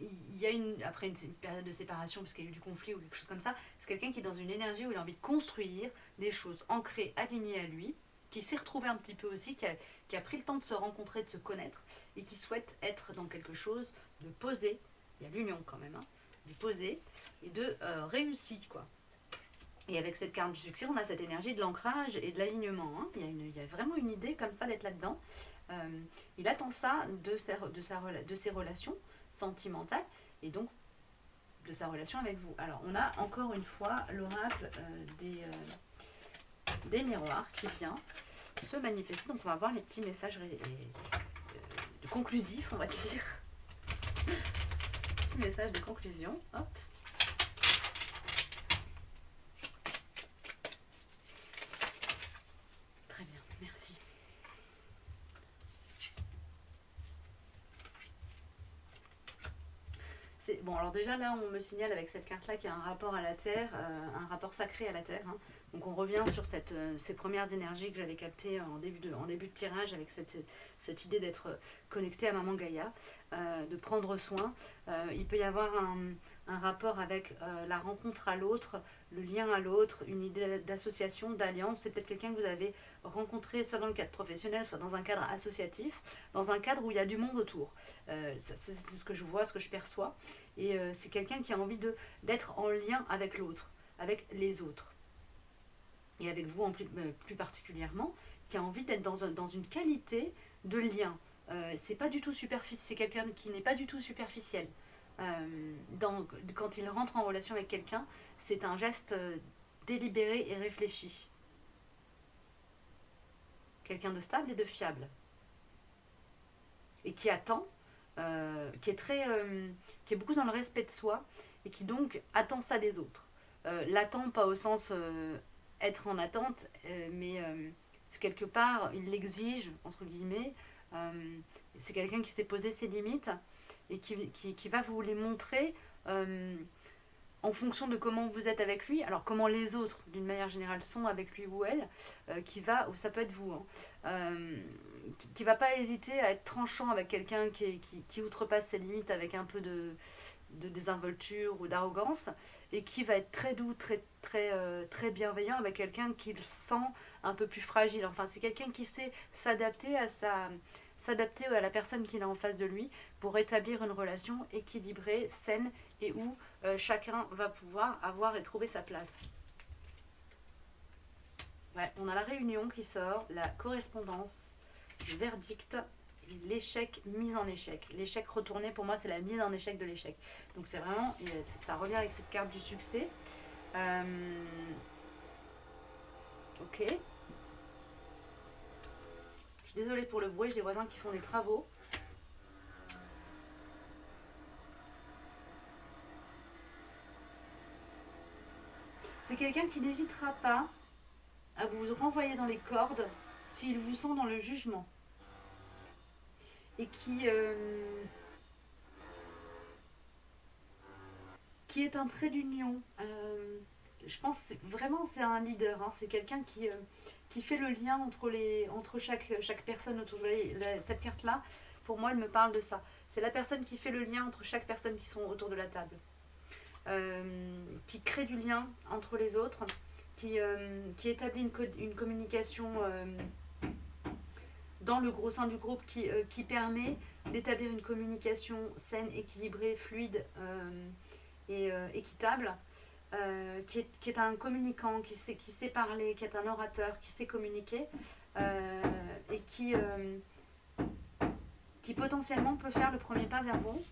Il y a après une période de séparation parce qu'il y a eu du conflit ou quelque chose comme ça, c'est quelqu'un qui est dans une énergie où il a envie de construire des choses ancrées, alignées à lui, qui s'est retrouvé un petit peu aussi, qui a pris le temps de se rencontrer, de se connaître, et qui souhaite être dans quelque chose de posé. Il y a l'union quand même, hein, du posé et de réussi, quoi. Et avec cette carte du succès, on a cette énergie de l'ancrage et de l'alignement. Hein. Il y a vraiment une idée comme ça d'être là-dedans. Il attend ça de ses relations sentimentales et donc de sa relation avec vous. Alors, on a encore une fois l'oracle des miroirs qui vient se manifester. Donc, on va voir les petits messages conclusifs, on va dire. Petit message de conclusion. Hop. Très bien, merci. Bon, alors déjà là, on me signale avec cette carte-là qu'il y a un rapport à la Terre, un rapport sacré à la Terre. Hein. Donc on revient sur ces premières énergies que j'avais captées en début de tirage avec cette idée d'être connecté à Maman Gaïa, de prendre soin. Il peut y avoir un rapport avec la rencontre à l'autre, le lien à l'autre, une idée d'association, d'alliance. C'est peut-être quelqu'un que vous avez rencontré soit dans le cadre professionnel, soit dans un cadre associatif, dans un cadre où il y a du monde autour. C'est ce que je vois, ce que je perçois. Et c'est quelqu'un qui a envie d'être en lien avec l'autre, avec les autres. Et avec vous plus particulièrement, qui a envie d'être dans une qualité de lien. C'est pas du tout superficiel, c'est quelqu'un qui n'est pas du tout superficiel. Quand il rentre en relation avec quelqu'un, c'est un geste délibéré et réfléchi. Quelqu'un de stable et de fiable. Et qui attend, qui est beaucoup dans le respect de soi, et qui donc attend ça des autres. L'attend pas au sens être en attente, mais c'est quelque part, il l'exige, entre guillemets. C'est quelqu'un qui s'est posé ses limites et qui va vous les montrer en fonction de comment vous êtes avec lui, alors comment les autres, d'une manière générale, sont avec lui ou elle, ou ça peut être vous, hein, qui va pas hésiter à être tranchant avec quelqu'un qui outrepasse ses limites avec un peu de désinvolture ou d'arrogance, et qui va être très doux, très bienveillant avec quelqu'un qui le sent un peu plus fragile. Enfin, c'est quelqu'un qui sait s'adapter à la personne qu'il a en face de lui pour établir une relation équilibrée, saine, et où chacun va pouvoir avoir et trouver sa place. Ouais, on a la réunion qui sort, la correspondance, le verdict, l'échec mis en échec. L'échec retourné, pour moi, c'est la mise en échec de l'échec. Donc c'est vraiment, ça revient avec cette carte du succès. Ok. Je suis désolée pour le bruit, j'ai des voisins qui font des travaux. C'est quelqu'un qui n'hésitera pas à vous renvoyer dans les cordes s'il vous sent dans le jugement. Et qui est un trait d'union. Je pense que c'est un leader. Hein. C'est quelqu'un qui fait le lien entre chaque personne autour. Cette carte-là, pour moi, elle me parle de ça. C'est la personne qui fait le lien entre chaque personne qui sont autour de la table. Qui crée du lien entre les autres, qui établit une communication dans le gros sein du groupe qui permet d'établir une communication saine, équilibrée, fluide et équitable, qui est un communicant, qui sait parler, qui est un orateur, qui sait communiquer et qui potentiellement peut faire le premier pas vers vous.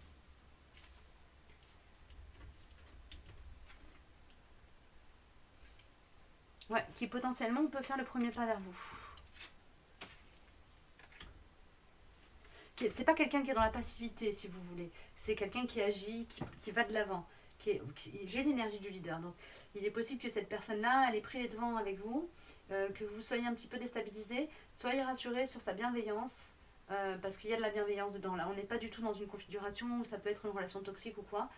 Ouais, qui potentiellement peut faire le premier pas vers vous. C'est pas quelqu'un qui est dans la passivité, si vous voulez. C'est quelqu'un qui agit, qui va de l'avant. J'ai l'énergie du leader. Donc, il est possible que cette personne-là, elle ait pris les devants avec vous, que vous soyez un petit peu déstabilisé. Soyez rassurés sur sa bienveillance, parce qu'il y a de la bienveillance dedans. Là, on n'est pas du tout dans une configuration où ça peut être une relation toxique ou quoi.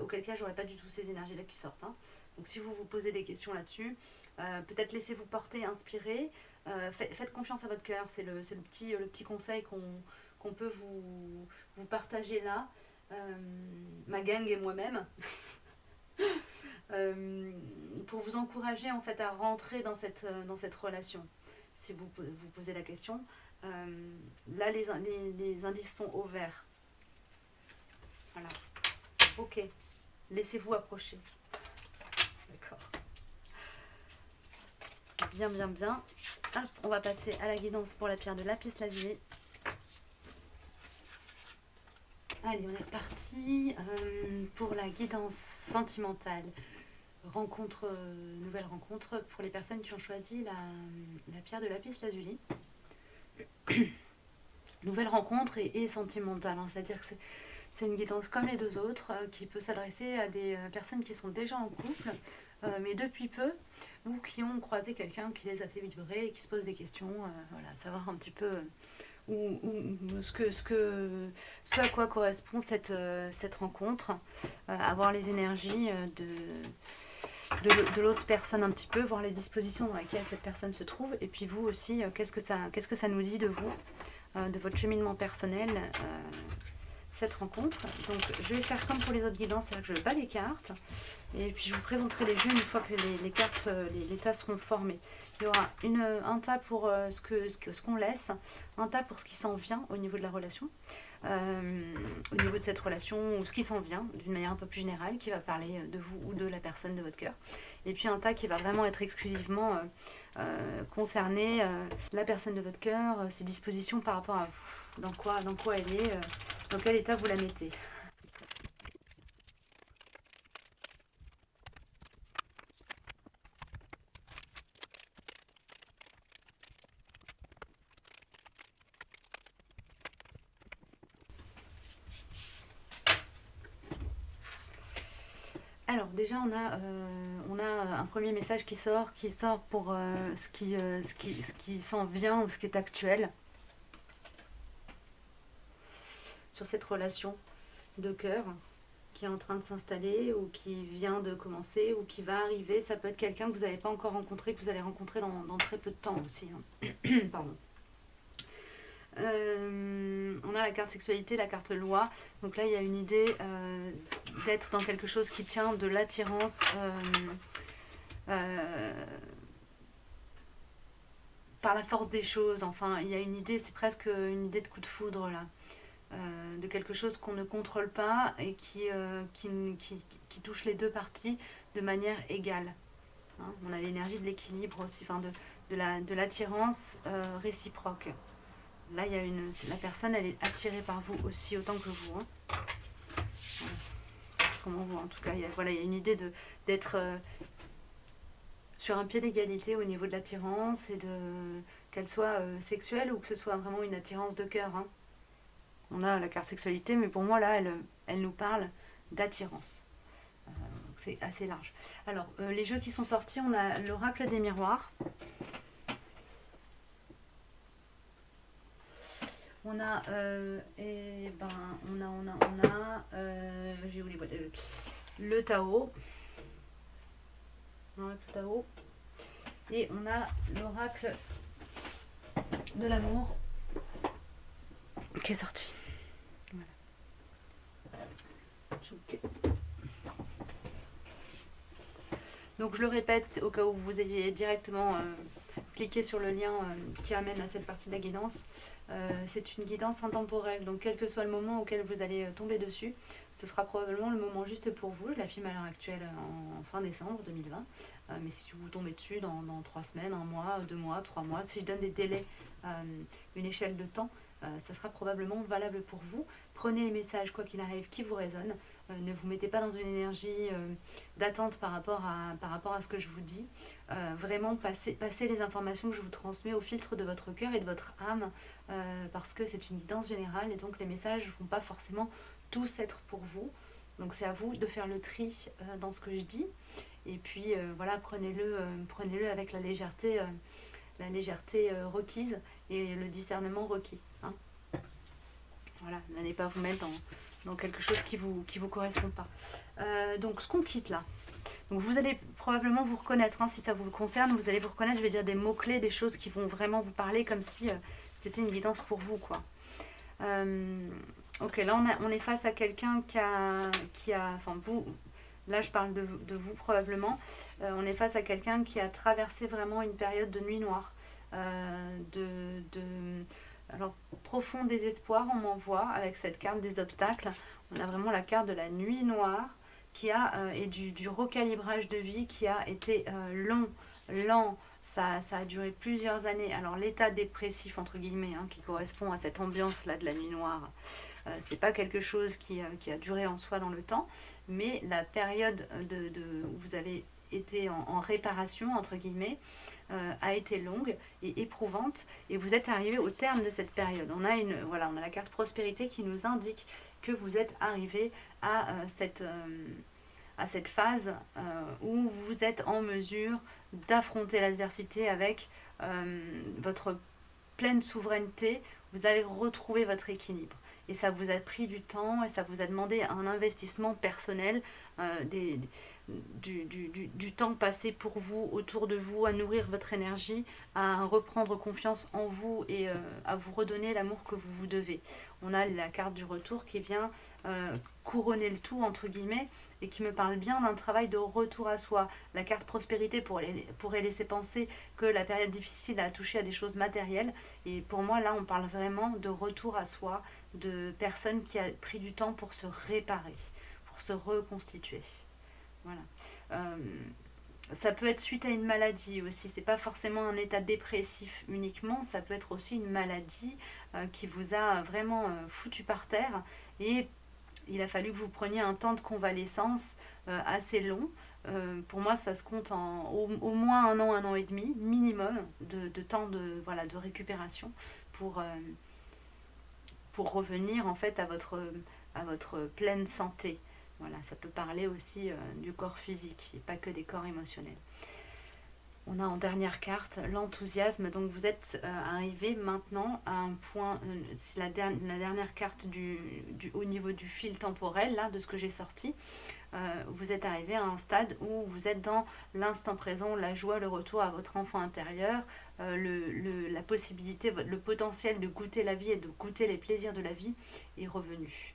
Auquel cas, j'aurais pas du tout ces énergies-là qui sortent. Hein. Donc, si vous vous posez des questions là-dessus, peut-être laissez-vous porter, inspirer. Faites confiance à votre cœur. C'est le petit conseil qu'on peut vous partager là, ma gang et moi-même, pour vous encourager en fait à rentrer dans cette relation. Si vous posez la question, là les indices sont au vert. Voilà. Ok. Laissez-vous approcher. D'accord. Bien, bien, bien. Hop, on va passer à la guidance pour la pierre de lapis lazuli. Allez, on est reparti pour la guidance sentimentale. Nouvelle rencontre pour les personnes qui ont choisi la pierre de lapis lazuli. Nouvelle rencontre et sentimentale, hein, c'est-à-dire que c'est une guidance comme les deux autres qui peut s'adresser à des personnes qui sont déjà en couple, mais depuis peu, ou qui ont croisé quelqu'un qui les a fait vibrer et qui se posent des questions, voilà, savoir un petit peu ce à quoi correspond cette rencontre, avoir les énergies de l'autre personne un petit peu, voir les dispositions dans lesquelles cette personne se trouve, et puis vous aussi, qu'est-ce que ça nous dit de vous, de votre cheminement personnel, cette rencontre. Donc je vais faire comme pour les autres guidances, c'est-à-dire que je bats les cartes, et puis je vous présenterai les jeux une fois que les cartes, les tas seront formés. Il y aura un tas pour ce qu'on laisse, un tas pour ce qui s'en vient au niveau de la relation, au niveau de cette relation, ou ce qui s'en vient d'une manière un peu plus générale, qui va parler de vous ou de la personne de votre cœur. Et puis un tas qui va vraiment être exclusivement concerner la personne de votre cœur, ses dispositions par rapport à vous, dans quoi elle est, dans quel état vous la mettez. Alors déjà on a un premier message qui sort pour ce qui s'en vient ou ce qui est actuel sur cette relation de cœur qui est en train de s'installer ou qui vient de commencer ou qui va arriver. Ça peut être quelqu'un que vous n'avez pas encore rencontré, que vous allez rencontrer dans très peu de temps aussi, hein. Pardon. On a la carte sexualité, la carte loi. Donc là, il y a une idée d'être dans quelque chose qui tient de l'attirance par la force des choses. Enfin, il y a une idée, c'est presque une idée de coup de foudre là. De quelque chose qu'on ne contrôle pas et qui touche les deux parties de manière égale. Hein, on a l'énergie de l'équilibre aussi, enfin de l'attirance réciproque. Là, il y a la personne, elle est attirée par vous aussi autant que vous. Hein. C'est ce qu'on voit en tout cas. Il y a une idée d'être sur un pied d'égalité au niveau de l'attirance et qu'elle soit sexuelle ou que ce soit vraiment une attirance de cœur. Hein. On a la carte sexualité, mais pour moi, là, elle nous parle d'attirance. Donc c'est assez large. Alors, les jeux qui sont sortis, on a l'oracle des miroirs. On a, j'ai oublié le Tao. L'oracle Tao. Et on a l'oracle de l'amour qui est sorti. Donc je le répète au cas où vous ayez directement cliqué sur le lien qui amène à cette partie de la guidance. C'est une guidance intemporelle, donc quel que soit le moment auquel vous allez tomber dessus, ce sera probablement le moment juste pour vous. Je la filme à l'heure actuelle en fin décembre 2020, mais si vous tombez dessus dans 3 semaines, 1 mois, 2 mois, 3 mois, si je donne des délais, une échelle de temps, ça sera probablement valable pour vous. Prenez les messages, quoi qu'il arrive, qui vous résonnent. Ne vous mettez pas dans une énergie d'attente par rapport à ce que je vous dis. Vraiment, passez les informations que je vous transmets au filtre de votre cœur et de votre âme, parce que c'est une guidance générale et donc les messages ne vont pas forcément tous être pour vous. Donc c'est à vous de faire le tri dans ce que je dis. Et puis voilà, prenez-le avec la légèreté requise et le discernement requis. Hein. Voilà, n'allez pas vous mettre dans quelque chose qui vous correspond pas. Donc ce qu'on quitte là. Donc vous allez probablement vous reconnaître, hein, si ça vous concerne, vous allez vous reconnaître, je vais dire des mots-clés, des choses qui vont vraiment vous parler comme si c'était une guidance pour vous, quoi. Ok, là on est face à quelqu'un qui a, enfin vous, là je parle de vous probablement, on est face à quelqu'un qui a traversé vraiment une période de nuit noire, alors profond désespoir on m'envoie avec cette carte des obstacles. On a vraiment la carte de la nuit noire et du recalibrage de vie qui a été lent. Ça a duré plusieurs années. Alors l'état dépressif, entre guillemets, hein, qui correspond à cette ambiance-là de la nuit noire, c'est pas quelque chose qui a duré en soi dans le temps, mais la période où vous avez été en réparation, entre guillemets, a été longue et éprouvante, et vous êtes arrivé au terme de cette période. On a la carte prospérité qui nous indique que vous êtes arrivé à cette phase où vous êtes en mesure d'affronter l'adversité avec votre pleine souveraineté. Vous avez retrouvé votre équilibre. Et ça vous a pris du temps et ça vous a demandé un investissement personnel, du temps passé pour vous, autour de vous, à nourrir votre énergie, à reprendre confiance en vous et à vous redonner l'amour que vous vous devez. On a la carte du retour qui vient couronner le tout, entre guillemets, et qui me parle bien d'un travail de retour à soi. La carte prospérité pourrait laisser penser que la période difficile a touché à des choses matérielles. Et pour moi, là, on parle vraiment de retour à soi, de personnes qui a pris du temps pour se réparer, pour se reconstituer. Voilà. Ça peut être suite à une maladie aussi. C'est pas forcément un état dépressif uniquement. Ça peut être aussi une maladie qui vous a vraiment foutu par terre. Et il a fallu que vous preniez un temps de convalescence assez long. Pour moi, ça se compte au moins un an et demi minimum de temps de récupération pour revenir en fait à votre pleine santé. Voilà, ça peut parler aussi du corps physique et pas que des corps émotionnels. On a en dernière carte l'enthousiasme. Donc vous êtes arrivé maintenant à un point, c'est la dernière carte au niveau du fil temporel, là, de ce que j'ai sorti. Vous êtes arrivé à un stade où vous êtes dans l'instant présent, la joie, le retour à votre enfant intérieur, la possibilité, le potentiel de goûter la vie et de goûter les plaisirs de la vie est revenu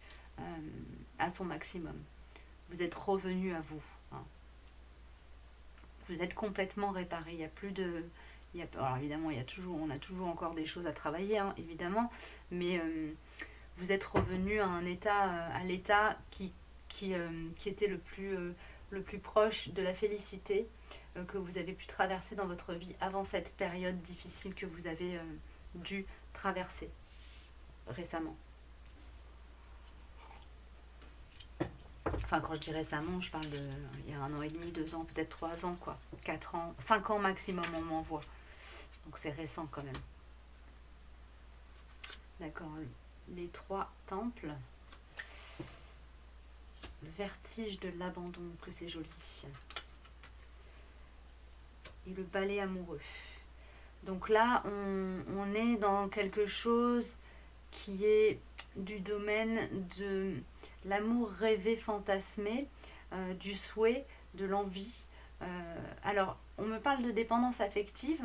à son maximum. Vous êtes revenu à vous. Hein. Vous êtes complètement réparé. Il n'y a plus de... alors évidemment, on a toujours encore des choses à travailler, hein, évidemment, mais vous êtes revenu à l'état qui était le plus proche de la félicité que vous avez pu traverser dans votre vie avant cette période difficile que vous avez dû traverser récemment. Enfin, quand je dis récemment, je parle il y a 1 an et demi, 2 ans, peut-être 3 ans, quoi. 4 ans, 5 ans maximum, on m'envoie. Donc c'est récent quand même. D'accord. Les 3 temples. Le vertige de l'abandon, que c'est joli. Et le balai amoureux. Donc là, on est dans quelque chose qui est du domaine de l'amour rêvé, fantasmé, du souhait, de l'envie. Alors, on me parle de dépendance affective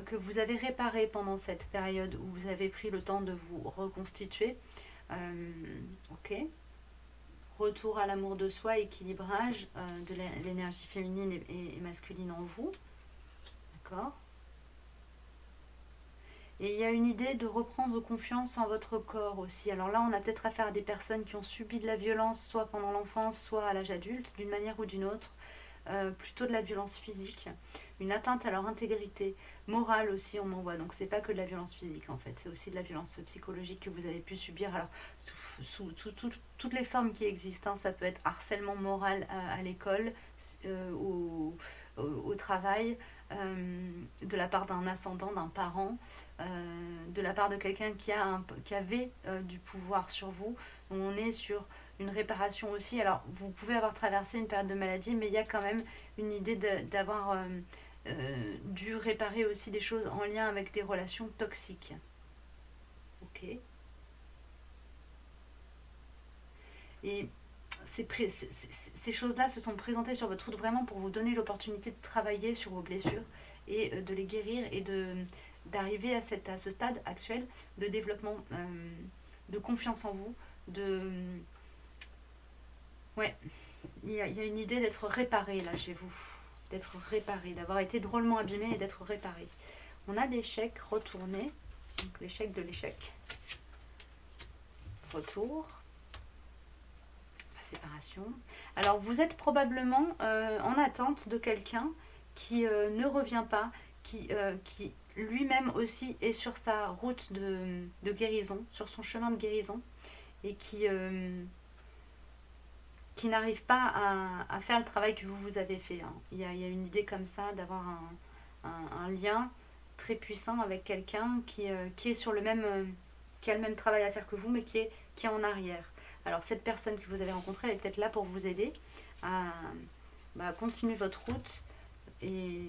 que vous avez réparée pendant cette période où vous avez pris le temps de vous reconstituer. Ok. Retour à l'amour de soi, équilibrage de l'énergie féminine et masculine en vous. D'accord. Et il y a une idée de reprendre confiance en votre corps aussi. Alors là, on a peut-être affaire à des personnes qui ont subi de la violence, soit pendant l'enfance, soit à l'âge adulte, d'une manière ou d'une autre. Plutôt de la violence physique, une atteinte à leur intégrité morale aussi, on m'envoie. Donc c'est pas que de la violence physique en fait, c'est aussi de la violence psychologique que vous avez pu subir. Alors sous toutes les formes qui existent, hein. Ça peut être harcèlement moral à l'école, au travail, de la part d'un ascendant, d'un parent, de la part de quelqu'un qui avait du pouvoir sur vous. On est sur une réparation aussi. Alors, vous pouvez avoir traversé une période de maladie, mais il y a quand même une idée d'avoir dû réparer aussi des choses en lien avec des relations toxiques. Ok. Et ces choses-là se sont présentées sur votre route vraiment pour vous donner l'opportunité de travailler sur vos blessures et de les guérir et d'arriver à ce stade actuel de développement, de confiance en vous, ouais, il y a une idée d'être réparé là chez vous, d'être réparé, d'avoir été drôlement abîmé et d'être réparé. On a l'échec retourné, donc l'échec de l'échec. Retour. séparation. Alors vous êtes probablement en attente de quelqu'un qui ne revient pas, qui lui-même aussi est sur sa route de guérison, sur son chemin de guérison, et qui n'arrive pas à faire le travail que vous avez fait. Hein. Il y a une idée comme ça d'avoir un lien très puissant avec quelqu'un qui est sur le même, qui a le même travail à faire que vous, mais qui est en arrière. Alors cette personne que vous avez rencontrée, elle est peut-être là pour vous aider à continuer votre route et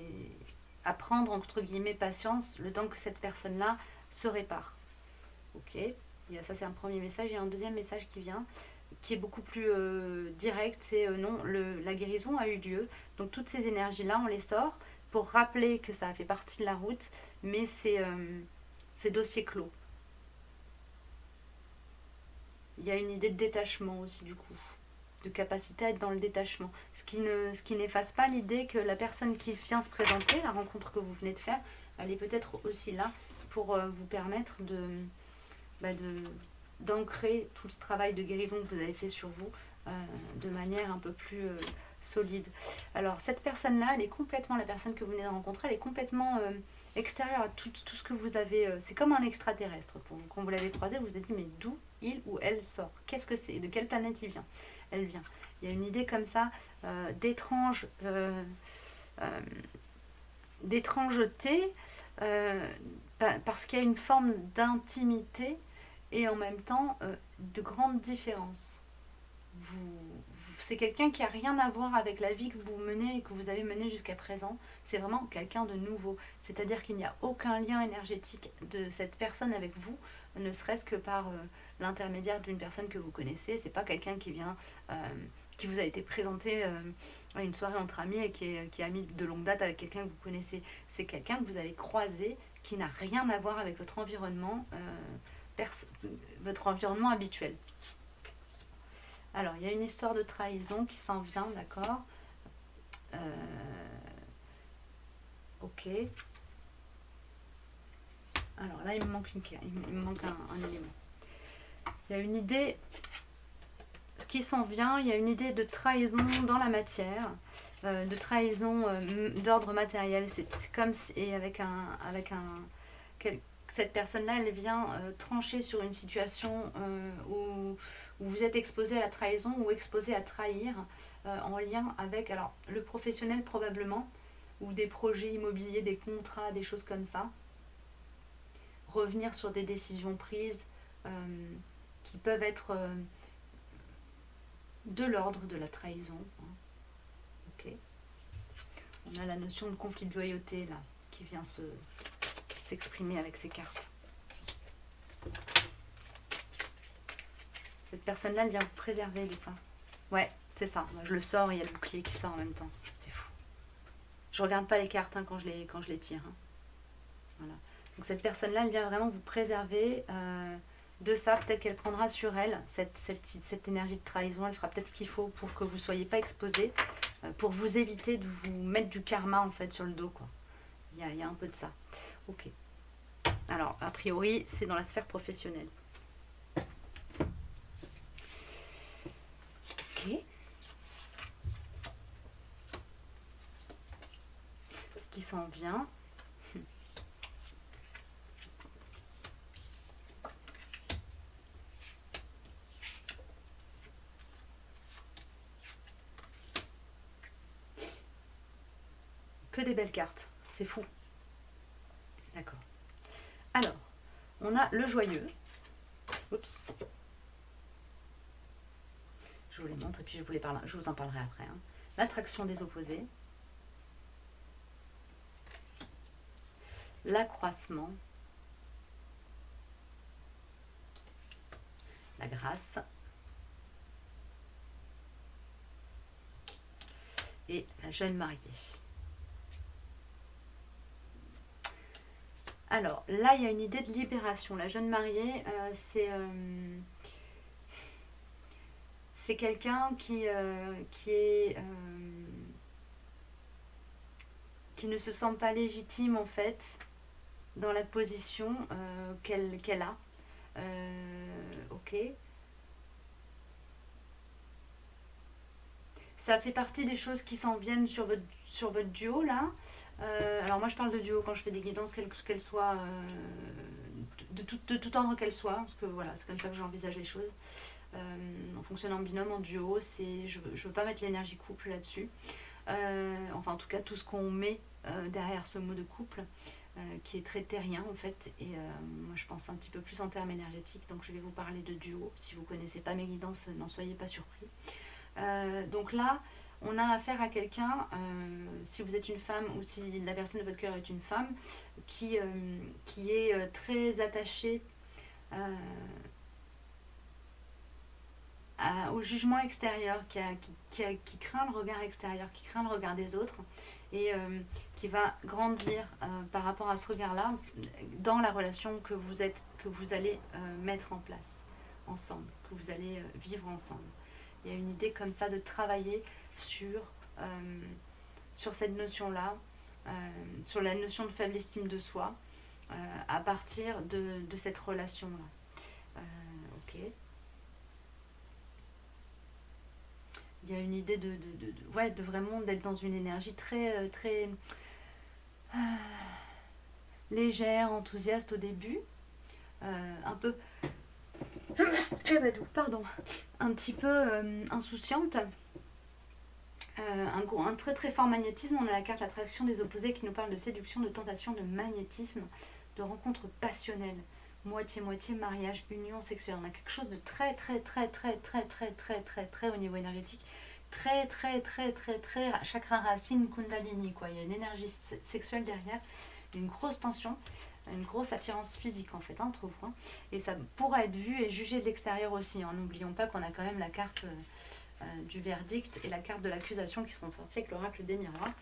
à prendre entre guillemets patience le temps que cette personne-là se répare. Ok, ça c'est un premier message. Il y a un deuxième message qui vient, qui est beaucoup plus direct, c'est non, la guérison a eu lieu. Donc toutes ces énergies-là, on les sort pour rappeler que ça a fait partie de la route, mais c'est dossier clos. Il y a une idée de détachement aussi du coup, de capacité à être dans le détachement. Ce qui n'efface pas l'idée que la personne qui vient se présenter, la rencontre que vous venez de faire, elle est peut-être aussi là pour vous permettre d'ancrer tout ce travail de guérison que vous avez fait sur vous de manière un peu plus solide. Alors cette personne-là, elle est complètement, la personne que vous venez de rencontrer, elle est complètement extérieure à tout ce que vous avez. C'est comme un extraterrestre pour vous. Quand vous l'avez croisé, vous vous êtes dit mais d'où il ou elle sort? Qu'est-ce que c'est? De quelle planète il vient? Elle vient. Il y a une idée comme ça d'étrangeté parce qu'il y a une forme d'intimité et en même temps de grandes différences. C'est quelqu'un qui n'a rien à voir avec la vie que vous menez et que vous avez menée jusqu'à présent. C'est vraiment quelqu'un de nouveau. C'est-à-dire qu'il n'y a aucun lien énergétique de cette personne avec vous, ne serait-ce que par l'intermédiaire d'une personne que vous connaissez. C'est pas quelqu'un qui vient, qui vous a été présenté à une soirée entre amis et qui est ami de longue date avec quelqu'un que vous connaissez. C'est quelqu'un que vous avez croisé, qui n'a rien à voir avec votre environnement, votre environnement habituel. Alors, il y a une histoire de trahison qui s'en vient, d'accord. Ok. Alors là, il me manque un élément. Il y a une idée, ce qui s'en vient, il y a une idée de trahison dans la matière, de trahison d'ordre matériel. C'est comme si, et cette personne-là, elle vient trancher sur une situation où vous êtes exposé à la trahison ou exposé à trahir en lien avec le professionnel probablement, ou des projets immobiliers, des contrats, des choses comme ça. Revenir sur des décisions prises qui peuvent être de l'ordre de la trahison. Ok. On a la notion de conflit de loyauté là, qui vient s'exprimer avec ces cartes. Cette personne-là, elle vient vous préserver de ça. Ouais, c'est ça. Moi, je le sors et il y a le bouclier qui sort en même temps. C'est fou. Je regarde pas les cartes quand je les tire. Hein. Voilà. Donc cette personne-là, elle vient vraiment vous préserver de ça. Peut-être qu'elle prendra sur elle cette énergie de trahison. Elle fera peut-être ce qu'il faut pour que vous ne soyez pas exposé, pour vous éviter de vous mettre du karma en fait sur le dos. Quoi. Il y a un peu de ça. Ok. Alors, a priori, c'est dans la sphère professionnelle. Ok. Ce qui s'en vient. Que des belles cartes. C'est fou. D'accord. Alors, on a le joyeux. Oups. Je vous les montre et puis je vous en parlerai après. Hein. L'attraction des opposés. L'accroissement. La grâce. Et la jeune mariée. Alors, là, il y a une idée de libération. La jeune mariée, c'est quelqu'un qui ne se sent pas légitime, en fait, dans la position qu'elle a. Ok. ça fait partie des choses qui s'en viennent sur votre duo là. Alors moi je parle de duo quand je fais des guidances, qu'elles soient de tout ordre qu'elles soient, parce que voilà, c'est comme ça que j'envisage les choses. On fonctionne en binôme, en duo, je veux pas mettre l'énergie couple là-dessus. Enfin en tout cas tout ce qu'on met derrière ce mot de couple, qui est très terrien en fait, et moi je pense un petit peu plus en termes énergétiques, donc je vais vous parler de duo. Si vous connaissez pas mes guidances, n'en soyez pas surpris. Donc là, on a affaire à quelqu'un, si vous êtes une femme ou si la personne de votre cœur est une femme, qui est très attachée au jugement extérieur, qui craint le regard extérieur, qui craint le regard des autres, et qui va grandir par rapport à ce regard-là dans la relation que vous allez mettre en place ensemble, que vous allez vivre ensemble. Il y a une idée comme ça de travailler sur cette notion-là, sur la notion de faible estime de soi, à partir de cette relation-là. Ok. Il y a une idée de vraiment d'être dans une énergie très, très légère, enthousiaste au début, un peu pardon, un petit peu insouciante, un très très fort magnétisme. On a la carte l'attraction des opposés qui nous parle de séduction, de tentation, de magnétisme, de rencontre passionnelle, moitié-moitié, mariage, union sexuelle. On a quelque chose de très très très très très très très très très au niveau énergétique, très très très très très chakra racine, kundalini quoi. Il y a une énergie sexuelle derrière, une grosse tension, une grosse attirance physique en fait entre vous, hein. Et ça pourra être vu et jugé de l'extérieur aussi, hein. N'oublions pas qu'on a quand même la carte du verdict et la carte de l'accusation qui sont sorties avec l'oracle des miroirs,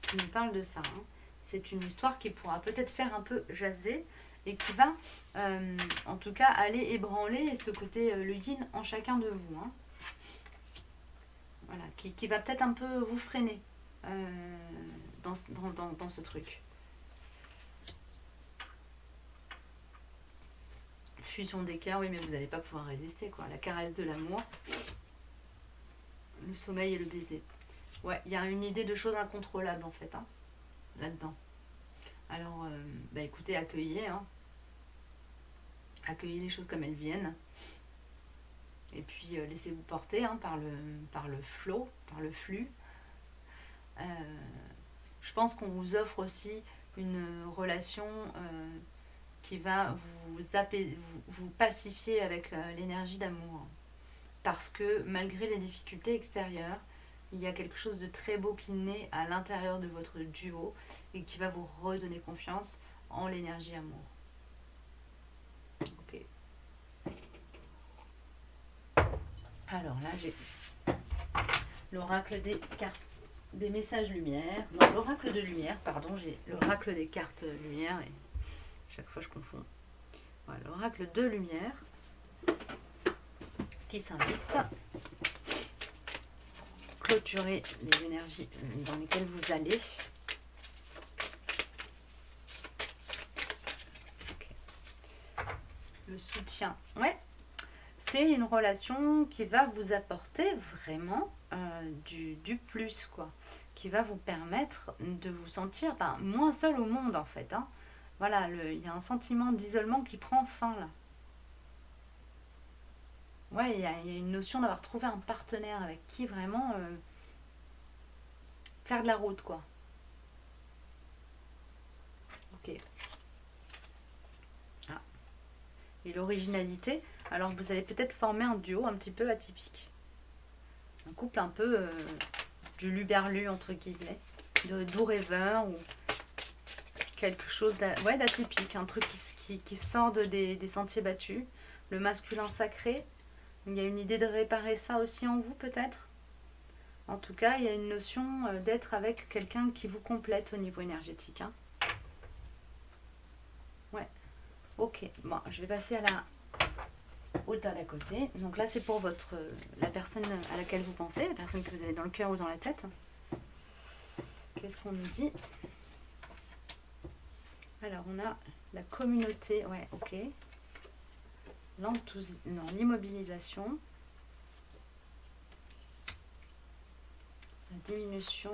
qui nous parle de ça, hein. C'est une histoire qui pourra peut-être faire un peu jaser et qui va en tout cas aller ébranler ce côté le yin en chacun de vous, hein. Voilà, qui va peut-être un peu vous freiner dans ce truc. Fusion des cœurs, oui, mais vous n'allez pas pouvoir résister, quoi. La caresse de l'amour, le sommeil et le baiser. Ouais, il y a une idée de choses incontrôlables, en fait, hein, là-dedans. Alors, écoutez, accueillez, hein. Accueillez les choses comme elles viennent. Et puis, laissez-vous porter, hein, par le flow, par le flux. Je pense qu'on vous offre aussi une relation qui va vous pacifier avec l'énergie d'amour. Parce que malgré les difficultés extérieures, il y a quelque chose de très beau qui naît à l'intérieur de votre duo et qui va vous redonner confiance en l'énergie amour. Ok. Alors là, j'ai l'oracle des cartes, des messages lumière. Non, l'oracle de lumière, pardon, j'ai l'oracle des cartes lumière et chaque fois je confonds. Voilà, l'oracle de lumière qui s'invite clôturer les énergies dans lesquelles vous allez. Okay. Le soutien, ouais, c'est une relation qui va vous apporter vraiment du plus, quoi, qui va vous permettre de vous sentir moins seul au monde, en fait, hein. Voilà, il y a un sentiment d'isolement qui prend fin, là. Ouais, il y a une notion d'avoir trouvé un partenaire avec qui vraiment faire de la route, quoi. Ok. Ah. Et l'originalité, alors vous avez peut-être formé un duo un petit peu atypique. Un couple un peu du luberlu, entre guillemets, de doux rêveur ou quelque chose d'atypique, un truc qui sort des sentiers battus. Le masculin sacré. Il y a une idée de réparer ça aussi en vous, peut-être. En tout cas, il y a une notion d'être avec quelqu'un qui vous complète au niveau énergétique, hein. Ouais. Ok. Bon, je vais passer au tas d'à côté. Donc là, c'est pour la personne à laquelle vous pensez, la personne que vous avez dans le cœur ou dans la tête. Qu'est-ce qu'on nous dit? Alors, on a la communauté. Ouais, ok. L'immobilisation. diminution,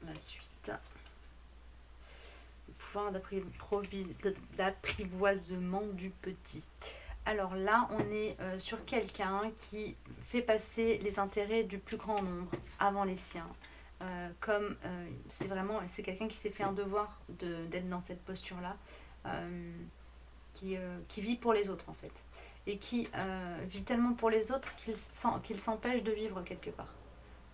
la suite. Le pouvoir d'apprivoisement du petit. Alors là, on est sur quelqu'un qui fait passer les intérêts du plus grand nombre avant les siens. C'est quelqu'un qui s'est fait un devoir d'être dans cette posture-là, qui vit pour les autres en fait. Et qui vit tellement pour les autres qu'il s'empêche de vivre quelque part.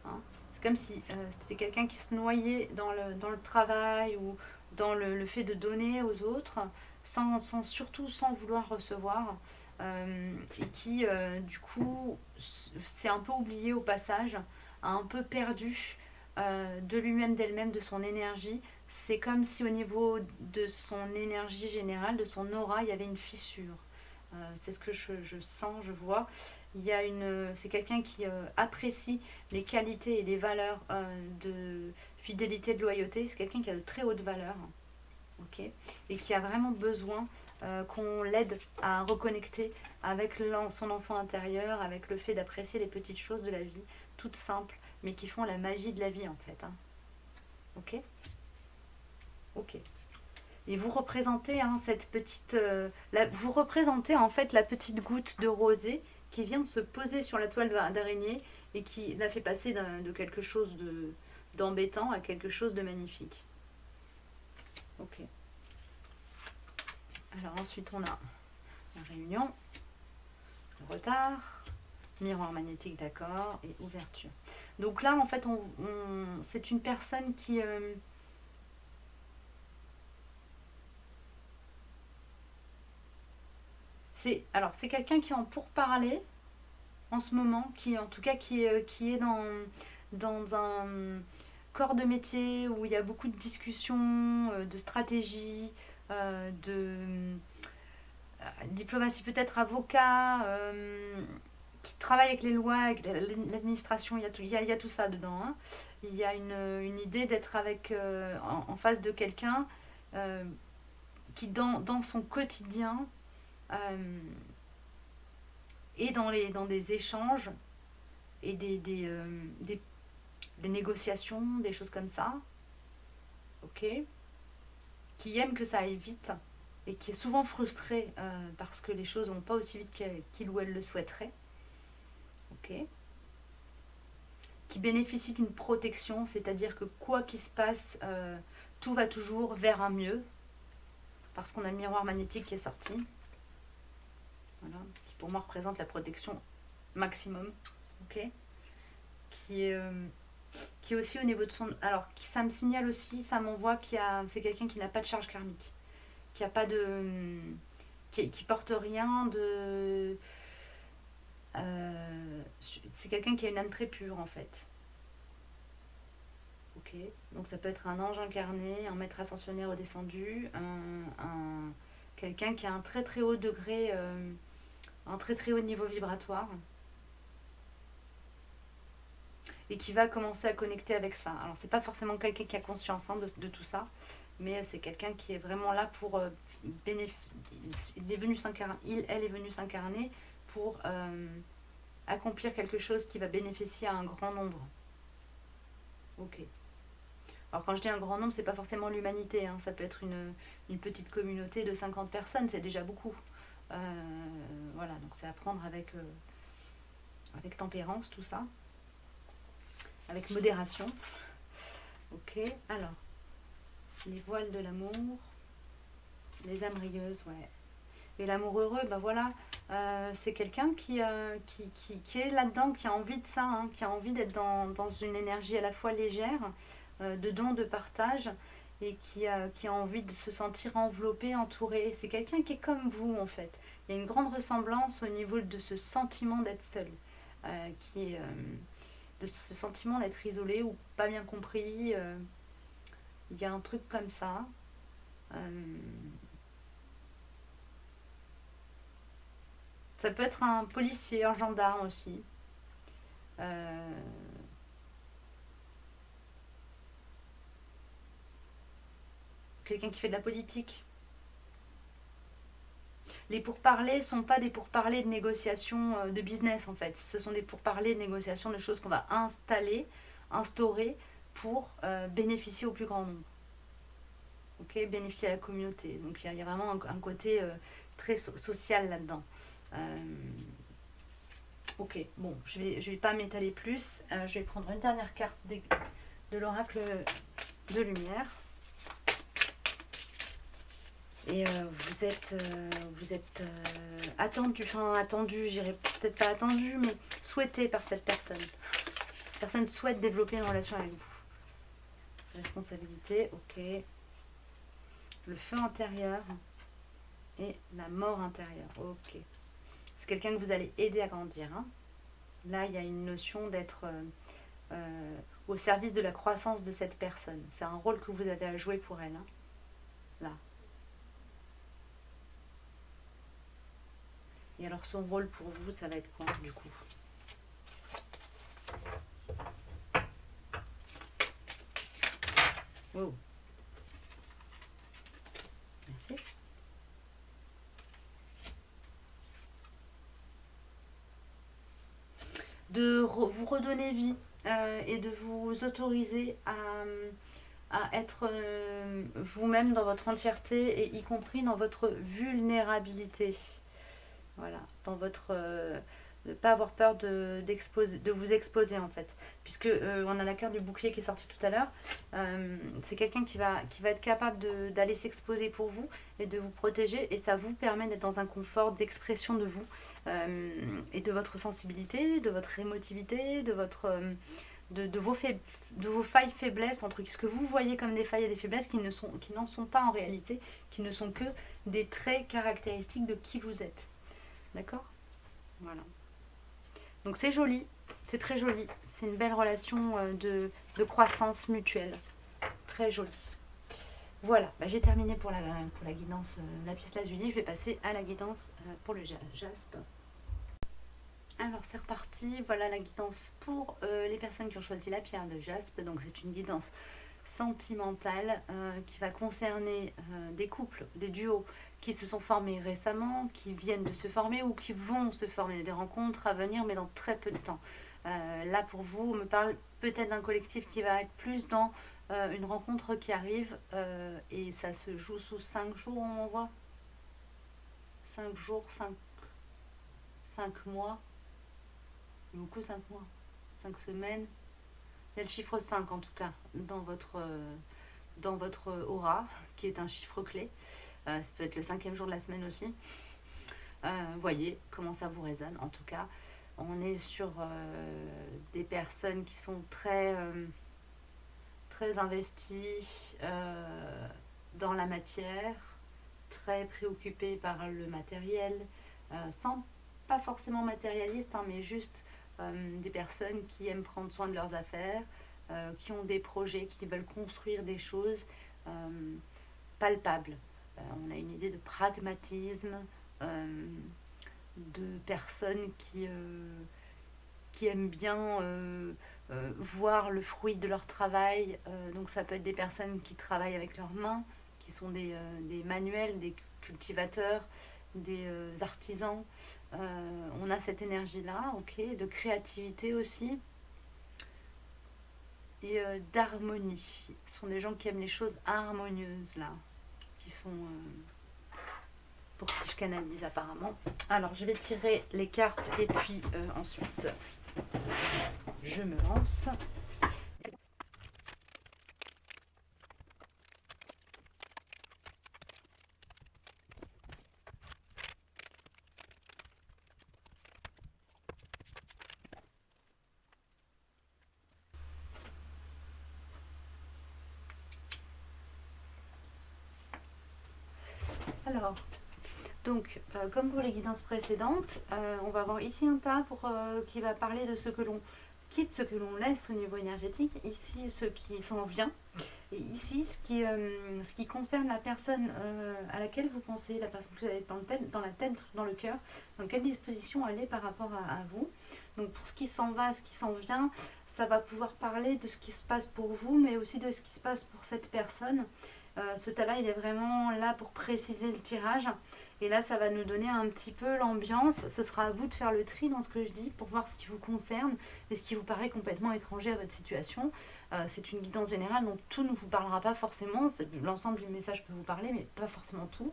Hein. C'est comme si c'était quelqu'un qui se noyait dans le travail ou dans le fait de donner aux autres, surtout sans vouloir recevoir, et qui du coup s'est un peu oublié au passage, a un peu perdu de lui-même, d'elle-même, de son énergie. C'est comme si au niveau de son énergie générale, de son aura, il y avait une fissure. C'est ce que je sens, je vois. C'est quelqu'un qui apprécie les qualités et les valeurs de fidélité, de loyauté. C'est quelqu'un qui a de très hautes valeurs, okay, et qui a vraiment besoin qu'on l'aide à reconnecter avec son enfant intérieur, avec le fait d'apprécier les petites choses de la vie, toutes simples, mais qui font la magie de la vie en fait. Hein. Ok ? Ok. Et vous représentez cette petite... vous représentez en fait la petite goutte de rosée qui vient se poser sur la toile d'araignée et qui la fait passer de quelque chose d'embêtant à quelque chose de magnifique. Ok. Alors ensuite on a la réunion, le retard, miroir magnétique, d'accord, et ouverture. Donc là en fait c'est une personne qui... c'est quelqu'un qui est en pourparlers en ce moment, qui est dans un corps de métier où il y a beaucoup de discussions, de stratégie, de diplomatie, peut-être avocat, qui travaille avec les lois, avec l'administration, il y a tout ça dedans. Hein. Il y a une idée d'être en face de quelqu'un qui, dans son quotidien, et dans des échanges et des négociations, des choses comme ça, ok, qui aime que ça aille vite et qui est souvent frustré parce que les choses vont pas aussi vite qu'il ou elle le souhaiterait, ok, qui bénéficie d'une protection, c'est-à-dire que quoi qu'il se passe, tout va toujours vers un mieux, parce qu'on a le miroir magnétique qui est sorti, voilà, qui pour moi représente la protection maximum, ok, qui est aussi au niveau de son... Alors, ça me signale aussi, ça m'envoie c'est quelqu'un qui n'a pas de charge karmique, qui a pas de... qui porte rien de... c'est quelqu'un qui a une âme très pure, en fait. Ok, donc ça peut être un ange incarné, un maître ascensionnaire au descendu, quelqu'un qui a un très très haut degré, un très très haut niveau vibratoire, et qui va commencer à connecter avec ça. Alors c'est pas forcément quelqu'un qui a conscience de tout ça, mais c'est quelqu'un qui est vraiment là pour elle est venue s'incarner pour accomplir quelque chose qui va bénéficier à un grand nombre. Ok. Alors quand je dis un grand nombre, c'est pas forcément l'humanité, hein. Ça peut être une petite communauté de 50 personnes, c'est déjà beaucoup. Voilà, donc c'est à prendre avec tempérance tout ça, avec modération. Ok, alors, les voiles de l'amour, les âmes rieuses, ouais. Et l'amour heureux, ben voilà, c'est quelqu'un qui est là-dedans, qui a envie de ça, hein, qui a envie d'être dans une énergie à la fois légère, de don, de partage, et qui a envie de se sentir enveloppé, entouré. C'est quelqu'un qui est comme vous, en fait. Il y a une grande ressemblance au niveau de ce sentiment d'être seul, de ce sentiment d'être isolé ou pas bien compris. Il y a un truc comme ça. Ça peut être un policier, un gendarme aussi. Quelqu'un qui fait de la politique. Les pourparlers ne sont pas des pourparlers de négociation de business en fait. Ce sont des pourparlers de négociation de choses qu'on va instaurer pour bénéficier au plus grand nombre. Ok, bénéficier à la communauté. Donc il y a vraiment un côté très social là-dedans. Ok, bon, je vais pas m'étaler plus. Je vais prendre une dernière carte de l'oracle de lumière. Et vous êtes attendu, j'irai peut-être pas attendu, mais souhaité par cette personne. Cette personne souhaite développer une relation avec vous. Responsabilité, ok. Le feu intérieur et la mort intérieure, ok. C'est quelqu'un que vous allez aider à grandir. Hein. Là, il y a une notion d'être au service de la croissance de cette personne. C'est un rôle que vous avez à jouer pour elle. Hein. Là. Et alors, son rôle pour vous, ça va être quoi, du coup? Oh. Merci. De vous redonner vie et de vous autoriser à être vous-même dans votre entièreté et y compris dans votre vulnérabilité. Voilà, dans votre... ne pas avoir peur de vous exposer en fait. Puisque on a la carte du bouclier qui est sortie tout à l'heure. C'est quelqu'un qui va être capable d'aller s'exposer pour vous et de vous protéger. Et ça vous permet d'être dans un confort d'expression de vous et de votre sensibilité, de votre émotivité, de vos failles faiblesses, entre ce que vous voyez comme des failles et des faiblesses qui n'en sont pas en réalité, qui ne sont que des traits caractéristiques de qui vous êtes. D'accord ? Voilà. Donc c'est joli, c'est très joli. C'est une belle relation de croissance mutuelle. Très joli. Voilà, j'ai terminé pour la guidance lapis lazuli. Je vais passer à la guidance pour le jaspe. Alors c'est reparti, voilà la guidance pour les personnes qui ont choisi la pierre de jaspe. Donc c'est une guidance sentimentale qui va concerner des couples, des duos qui se sont formés récemment, qui viennent de se former ou qui vont se former, des rencontres à venir mais dans très peu de temps. Là pour vous, on me parle peut-être d'un collectif qui va être plus dans une rencontre qui arrive et ça se joue sous 5 jours, on voit 5 jours, 5 mois, beaucoup 5 mois, 5 semaines. Il y a le chiffre 5 en tout cas dans votre aura, qui est un chiffre clé. Ça peut être le 5e jour de la semaine aussi. Voyez comment ça vous résonne. En tout cas, on est sur des personnes qui sont très investies dans la matière, très préoccupées par le matériel, pas forcément matérialiste, mais juste des personnes qui aiment prendre soin de leurs affaires, qui ont des projets, qui veulent construire des choses palpables. On a une idée de pragmatisme, de personnes qui aiment bien voir le fruit de leur travail. Donc ça peut être des personnes qui travaillent avec leurs mains, qui sont des manuels, des cultivateurs, des artisans. On a cette énergie-là, ok, de créativité aussi. Et d'harmonie. Ce sont des gens qui aiment les choses harmonieuses, là. Qui sont... pour qui je canalise apparemment. Alors, je vais tirer les cartes et puis ensuite, je me lance. Alors, donc, comme pour les guidances précédentes, on va avoir ici un tas qui va parler de ce que l'on quitte, ce que l'on laisse au niveau énergétique. Ici, ce qui s'en vient. Et ici, ce qui concerne la personne à laquelle vous pensez, la personne que vous avez dans la tête, dans le cœur, dans quelle disposition elle est par rapport à vous. Donc, pour ce qui s'en va, ce qui s'en vient, ça va pouvoir parler de ce qui se passe pour vous, mais aussi de ce qui se passe pour cette personne. Ce tas-là, il est vraiment là pour préciser le tirage. Et là, ça va nous donner un petit peu l'ambiance. Ce sera à vous de faire le tri dans ce que je dis pour voir ce qui vous concerne et ce qui vous paraît complètement étranger à votre situation. C'est une guidance générale, donc tout ne vous parlera pas forcément. L'ensemble du message peut vous parler, mais pas forcément tout.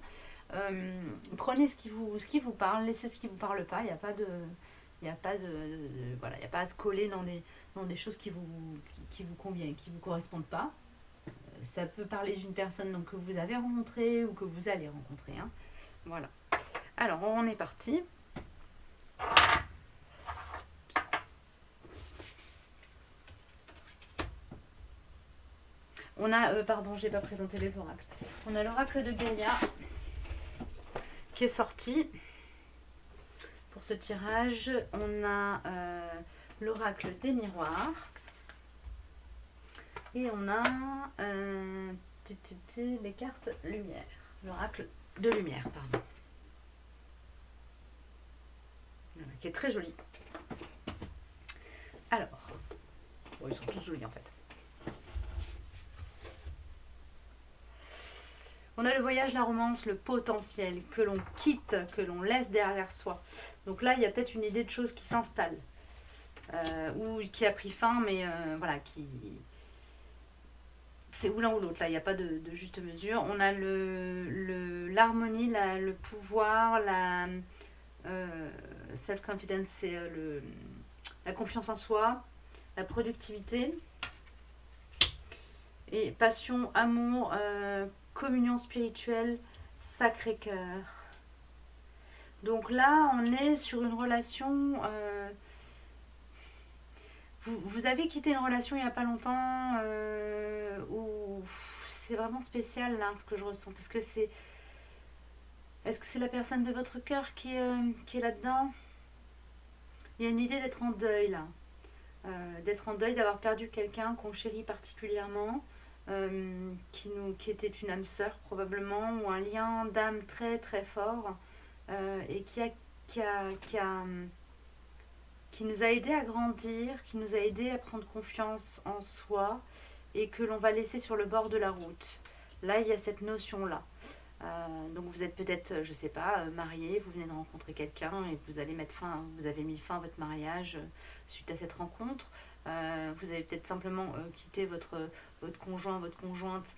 Prenez ce qui vous parle, laissez ce qui ne vous parle pas. Il n'y a pas de... Il n'y a pas voilà, il y a pas à se coller dans des choses qui vous conviennent, qui ne vous correspondent pas. Ça peut parler d'une personne donc, que vous avez rencontrée ou que vous allez rencontrer. Hein. Voilà. Alors, on est parti. On a, pardon, je n'ai pas présenté les oracles. On a l'oracle de Gaïa qui est sorti pour ce tirage. On a l'oracle des miroirs. Et on a les cartes lumière. L'oracle de lumière, pardon. Voilà, qui est très joli. Alors, bon, ils sont tous jolis en fait. On a le voyage, la romance, le potentiel, que l'on quitte, que l'on laisse derrière soi. Donc là, il y a peut-être une idée de choses qui s'installe. Ou qui a pris fin, mais voilà, qui... C'est ou l'un ou l'autre, là, il n'y a pas de juste mesure. On a l'harmonie, le pouvoir, la self-confidence, c'est la confiance en soi, la productivité, et passion, amour, communion spirituelle, Sacré-Cœur. Donc là, on est sur une relation... Vous avez quitté une relation il n'y a pas longtemps où c'est vraiment spécial là ce que je ressens, parce que c'est... Est-ce que c'est la personne de votre cœur qui est là-dedans? Il y a une idée d'être en deuil là. D'être en deuil, d'avoir perdu quelqu'un qu'on chérit particulièrement, qui était une âme sœur probablement, ou un lien d'âme très très fort, et qui nous a aidé à grandir, qui nous a aidé à prendre confiance en soi, et que l'on va laisser sur le bord de la route. Là, il y a cette notion-là. Donc vous êtes peut-être, je sais pas, marié, vous venez de rencontrer quelqu'un et vous allez vous avez mis fin à votre mariage suite à cette rencontre. Vous avez peut-être simplement quitté votre conjoint, votre conjointe,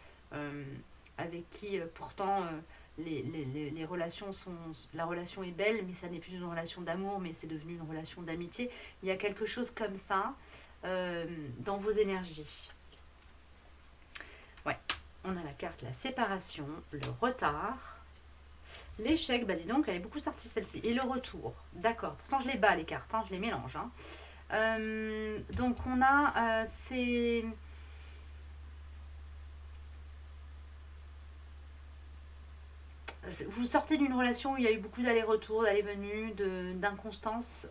avec qui pourtant les relations sont... La relation est belle, mais ça n'est plus une relation d'amour, mais c'est devenu une relation d'amitié. Il y a quelque chose comme ça dans vos énergies. Ouais. On a la carte la séparation, le retard, l'échec, bah dis donc, elle est beaucoup sortie celle-ci, et le retour. D'accord, pourtant je les bats les cartes, hein, je les mélange. Hein. Donc on a ces... Vous sortez d'une relation où il y a eu beaucoup d'allers-retours, d'allers-venus, d'inconstance,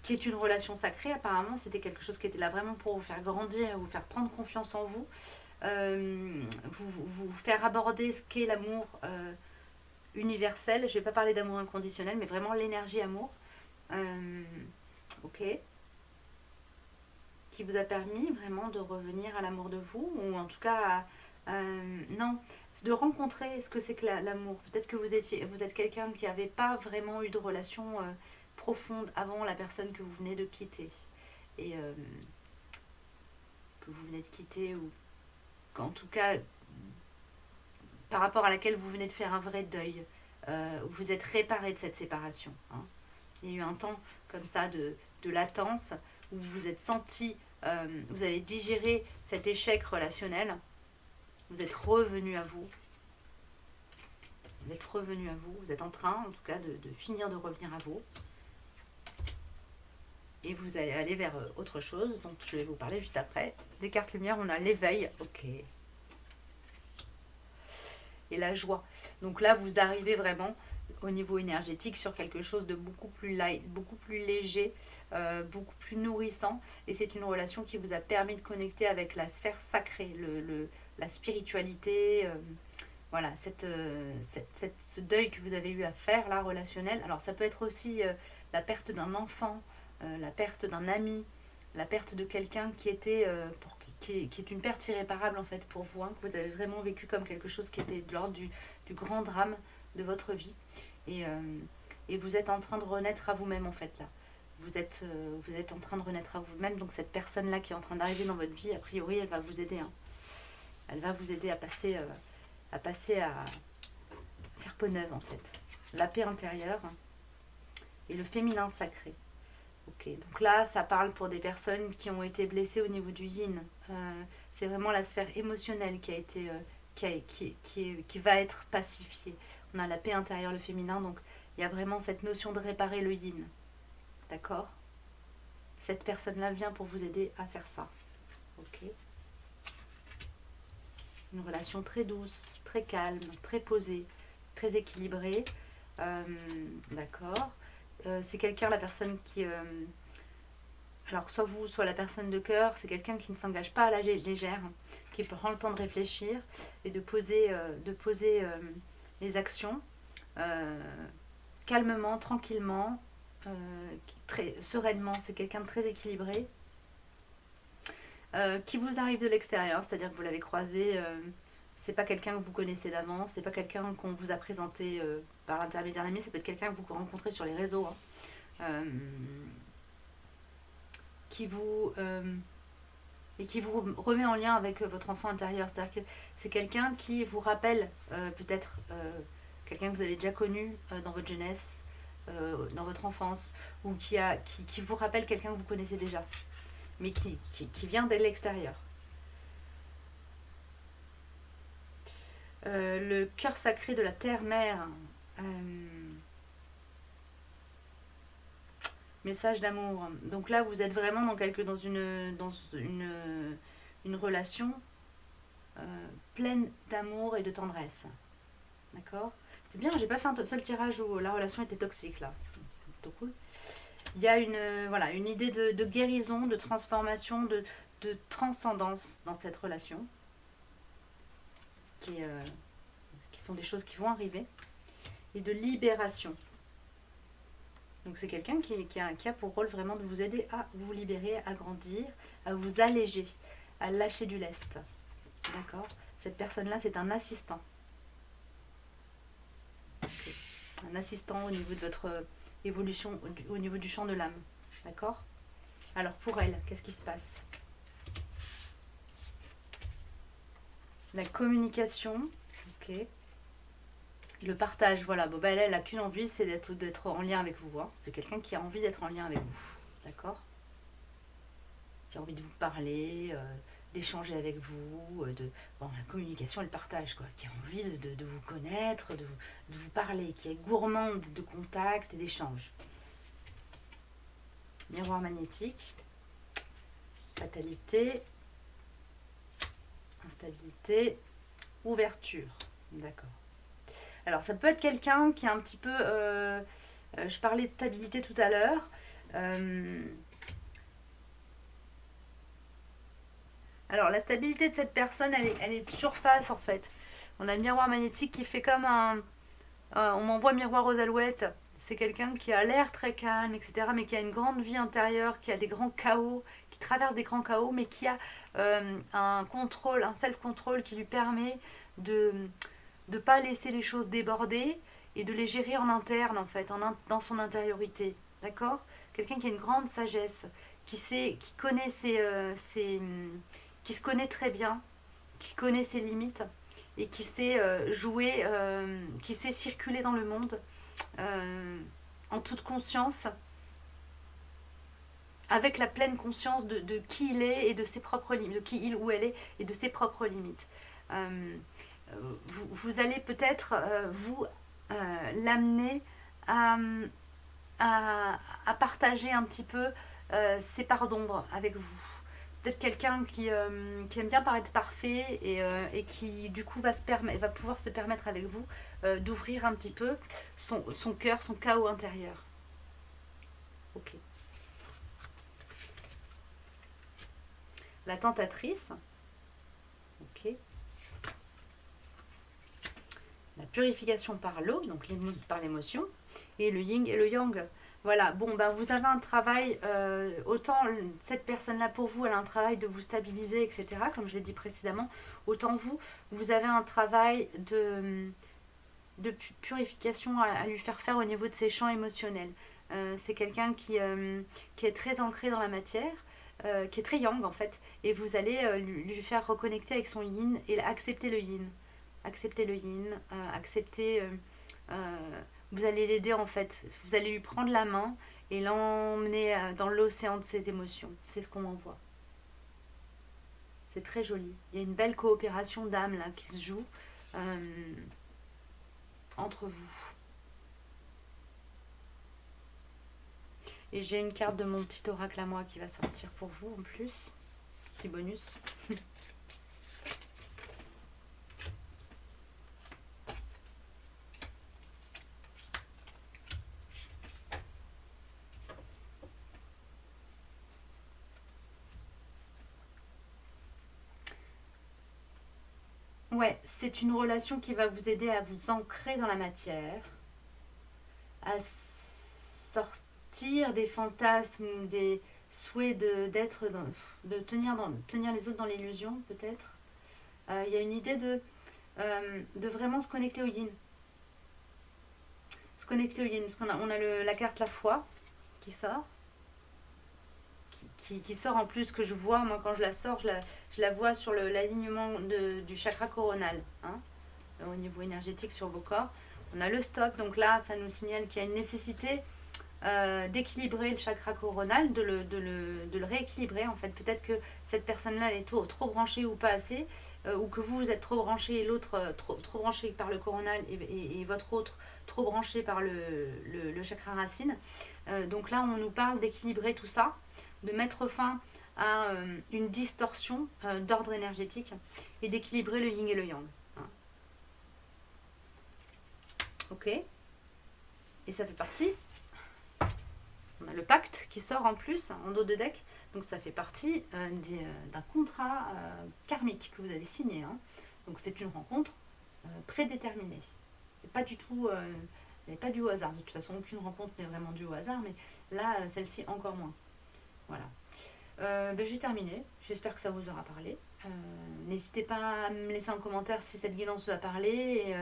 qui est une relation sacrée. Apparemment, c'était quelque chose qui était là vraiment pour vous faire grandir, vous faire prendre confiance en vous. Vous faire aborder ce qu'est l'amour universel. Je ne vais pas parler d'amour inconditionnel, mais vraiment l'énergie amour. Ok. Qui vous a permis vraiment de revenir à l'amour de vous, ou en tout cas, non, de rencontrer ce que c'est que l'amour. Peut-être que vous êtes quelqu'un qui n'avait pas vraiment eu de relation profonde avant la personne que vous venez de quitter. Et que vous venez de quitter, ou en tout cas par rapport à laquelle vous venez de faire un vrai deuil, vous êtes réparé de cette séparation. Hein. Il y a eu un temps comme ça de latence où vous vous êtes senti, vous avez digéré cet échec relationnel, vous êtes revenu à vous. Vous êtes revenu à vous, vous êtes en train en tout cas de finir de revenir à vous. Et vous allez aller vers autre chose, dont je vais vous parler juste après. Des cartes lumière, on a l'éveil, ok. Et la joie. Donc là, vous arrivez vraiment au niveau énergétique sur quelque chose de beaucoup plus light, beaucoup plus léger, beaucoup plus nourrissant. Et c'est une relation qui vous a permis de connecter avec la sphère sacrée, la spiritualité, voilà, ce deuil que vous avez eu à faire, là, relationnel. Alors ça peut être aussi la perte d'un enfant, la perte d'un ami, la perte de quelqu'un qui était, qui est une perte irréparable en fait pour vous, hein, que vous avez vraiment vécu comme quelque chose qui était de l'ordre du grand drame de votre vie. Et, et vous êtes en train de renaître à vous-même en fait là. Vous êtes en train de renaître à vous-même, donc cette personne-là qui est en train d'arriver dans votre vie, a priori, elle va vous aider. Hein. Elle va vous aider à passer à faire peau neuve en fait. La paix intérieure et le féminin sacré. Ok, donc là, ça parle pour des personnes qui ont été blessées au niveau du yin. C'est vraiment la sphère émotionnelle qui a été, qui va être pacifiée. On a la paix intérieure, le féminin, donc il y a vraiment cette notion de réparer le yin. D'accord? Cette personne-là vient pour vous aider à faire ça. Ok? Une relation très douce, très calme, très posée, très équilibrée. D'accord? C'est quelqu'un, la personne qui... alors, soit vous, soit la personne de cœur, c'est quelqu'un qui ne s'engage pas à la légère, qui prend le temps de réfléchir et de poser les actions calmement, tranquillement, très sereinement. C'est quelqu'un de très équilibré, qui vous arrive de l'extérieur, c'est-à-dire que vous l'avez croisé, c'est pas quelqu'un que vous connaissez d'avance, c'est pas quelqu'un qu'on vous a présenté par l'intermédiaire d'amis, ça peut être quelqu'un que vous rencontrez sur les réseaux, hein, qui vous et qui vous remet en lien avec votre enfant intérieur. C'est-à-dire que c'est quelqu'un qui vous rappelle peut-être quelqu'un que vous avez déjà connu dans votre jeunesse, dans votre enfance, ou qui vous rappelle quelqu'un que vous connaissez déjà, mais qui vient de l'extérieur. Le cœur sacré de la terre-mère. Message d'amour. Donc là, vous êtes vraiment dans une relation pleine d'amour et de tendresse. D'accord? C'est bien, j'ai pas fait un seul tirage où la relation était toxique là. C'est plutôt cool. Il y a une idée de guérison, de transformation, de transcendance dans cette relation. Qui sont des choses qui vont arriver. Et de libération. Donc c'est quelqu'un qui a pour rôle vraiment de vous aider à vous libérer, à grandir, à vous alléger, à lâcher du lest. D'accord? Cette personne-là, c'est un assistant. Okay. Un assistant au niveau de votre évolution, au niveau du champ de l'âme. D'accord? Alors pour elle, qu'est-ce qui se passe? La communication. Ok. Le partage, voilà. Bon, ben, elle n'a qu'une envie, c'est d'être en lien avec vous. Hein. C'est quelqu'un qui a envie d'être en lien avec vous. D'accord? Qui a envie de vous parler, d'échanger avec vous, la communication et le partage, quoi. Qui a envie de vous connaître, de vous parler, qui est gourmande de contact et d'échange. Miroir magnétique. Fatalité. Instabilité. Ouverture. D'accord. Alors, ça peut être quelqu'un qui est un petit peu... je parlais de stabilité tout à l'heure. Alors, la stabilité de cette personne, elle est de surface, en fait. On a le miroir magnétique qui fait comme un... on m'envoie miroir aux alouettes. C'est quelqu'un qui a l'air très calme, etc., mais qui a une grande vie intérieure, qui a des grands chaos, qui traverse des grands chaos, mais qui a un contrôle, un self-control qui lui permet de ne pas laisser les choses déborder et de les gérer en interne, en fait, dans son intériorité. D'accord? Quelqu'un qui a une grande sagesse, qui connaît qui se connaît très bien, qui connaît ses limites et qui sait jouer, qui sait circuler dans le monde en toute conscience, avec la pleine conscience de qui il est et de ses propres limites, de qui il ou elle est et de ses propres limites. Vous allez peut-être l'amener à partager un petit peu ses parts d'ombre avec vous. Peut-être quelqu'un qui aime bien paraître parfait et qui du coup va pouvoir se permettre avec vous d'ouvrir un petit peu son cœur, son chaos intérieur. Ok. La tentatrice. Ok. La purification par l'eau, donc par l'émotion, et le yin et le yang. Voilà, bon, ben, vous avez un travail, autant cette personne-là pour vous, elle a un travail de vous stabiliser, etc., comme je l'ai dit précédemment, autant vous, vous avez un travail de purification à lui faire faire au niveau de ses champs émotionnels. C'est quelqu'un qui est très ancré dans la matière, qui est très yang en fait, et vous allez lui faire reconnecter avec son yin et accepter le yin. Accepter le yin, accepter... vous allez l'aider en fait, vous allez lui prendre la main et l'emmener dans l'océan de ses émotions. C'est ce qu'on m'envoie. C'est très joli. Il y a une belle coopération d'âme là qui se joue entre vous. Et j'ai une carte de mon petit oracle à moi qui va sortir pour vous en plus. Petit bonus. Ouais, c'est une relation qui va vous aider à vous ancrer dans la matière, à sortir des fantasmes, des souhaits d'être de tenir les autres dans l'illusion peut-être. Il y a une idée de vraiment se connecter au yin. Se connecter au yin, parce qu'on a, on a la carte la foi qui sort. Qui sort en plus, que je vois, moi quand je la sors, je la vois sur l'alignement du chakra coronal, hein, au niveau énergétique sur vos corps. On a le stop, donc là ça nous signale qu'il y a une nécessité d'équilibrer le chakra coronal, de le rééquilibrer en fait. Peut-être que cette personne-là elle est trop branchée ou pas assez, ou que vous êtes trop branché et l'autre trop branché par le coronal et votre autre trop branché par le chakra racine. Donc là on nous parle d'équilibrer tout ça, de mettre fin à une distorsion d'ordre énergétique et d'équilibrer le yin et le yang. Hein. Ok. Et ça fait partie. On a le pacte qui sort en plus en dos de deck, donc ça fait partie d'un contrat karmique que vous avez signé. Hein. Donc c'est une rencontre prédéterminée. C'est pas du tout, pas du hasard. De toute façon, aucune rencontre n'est vraiment due au hasard, mais là, celle-ci encore moins. Voilà. J'ai terminé. J'espère que ça vous aura parlé. N'hésitez pas à me laisser un commentaire si cette guidance vous a parlé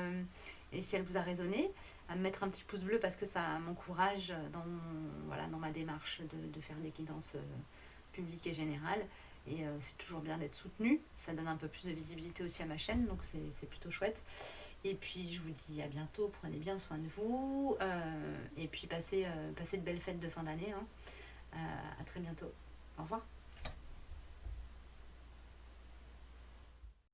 et si elle vous a résonné, à me mettre un petit pouce bleu parce que ça m'encourage dans ma démarche de faire des guidances publiques et générales. Et c'est toujours bien d'être soutenu. Ça donne un peu plus de visibilité aussi à ma chaîne, donc c'est plutôt chouette. Et puis je vous dis à bientôt. Prenez bien soin de vous. Et puis passez de belles fêtes de fin d'année. Hein. À très bientôt. Au revoir.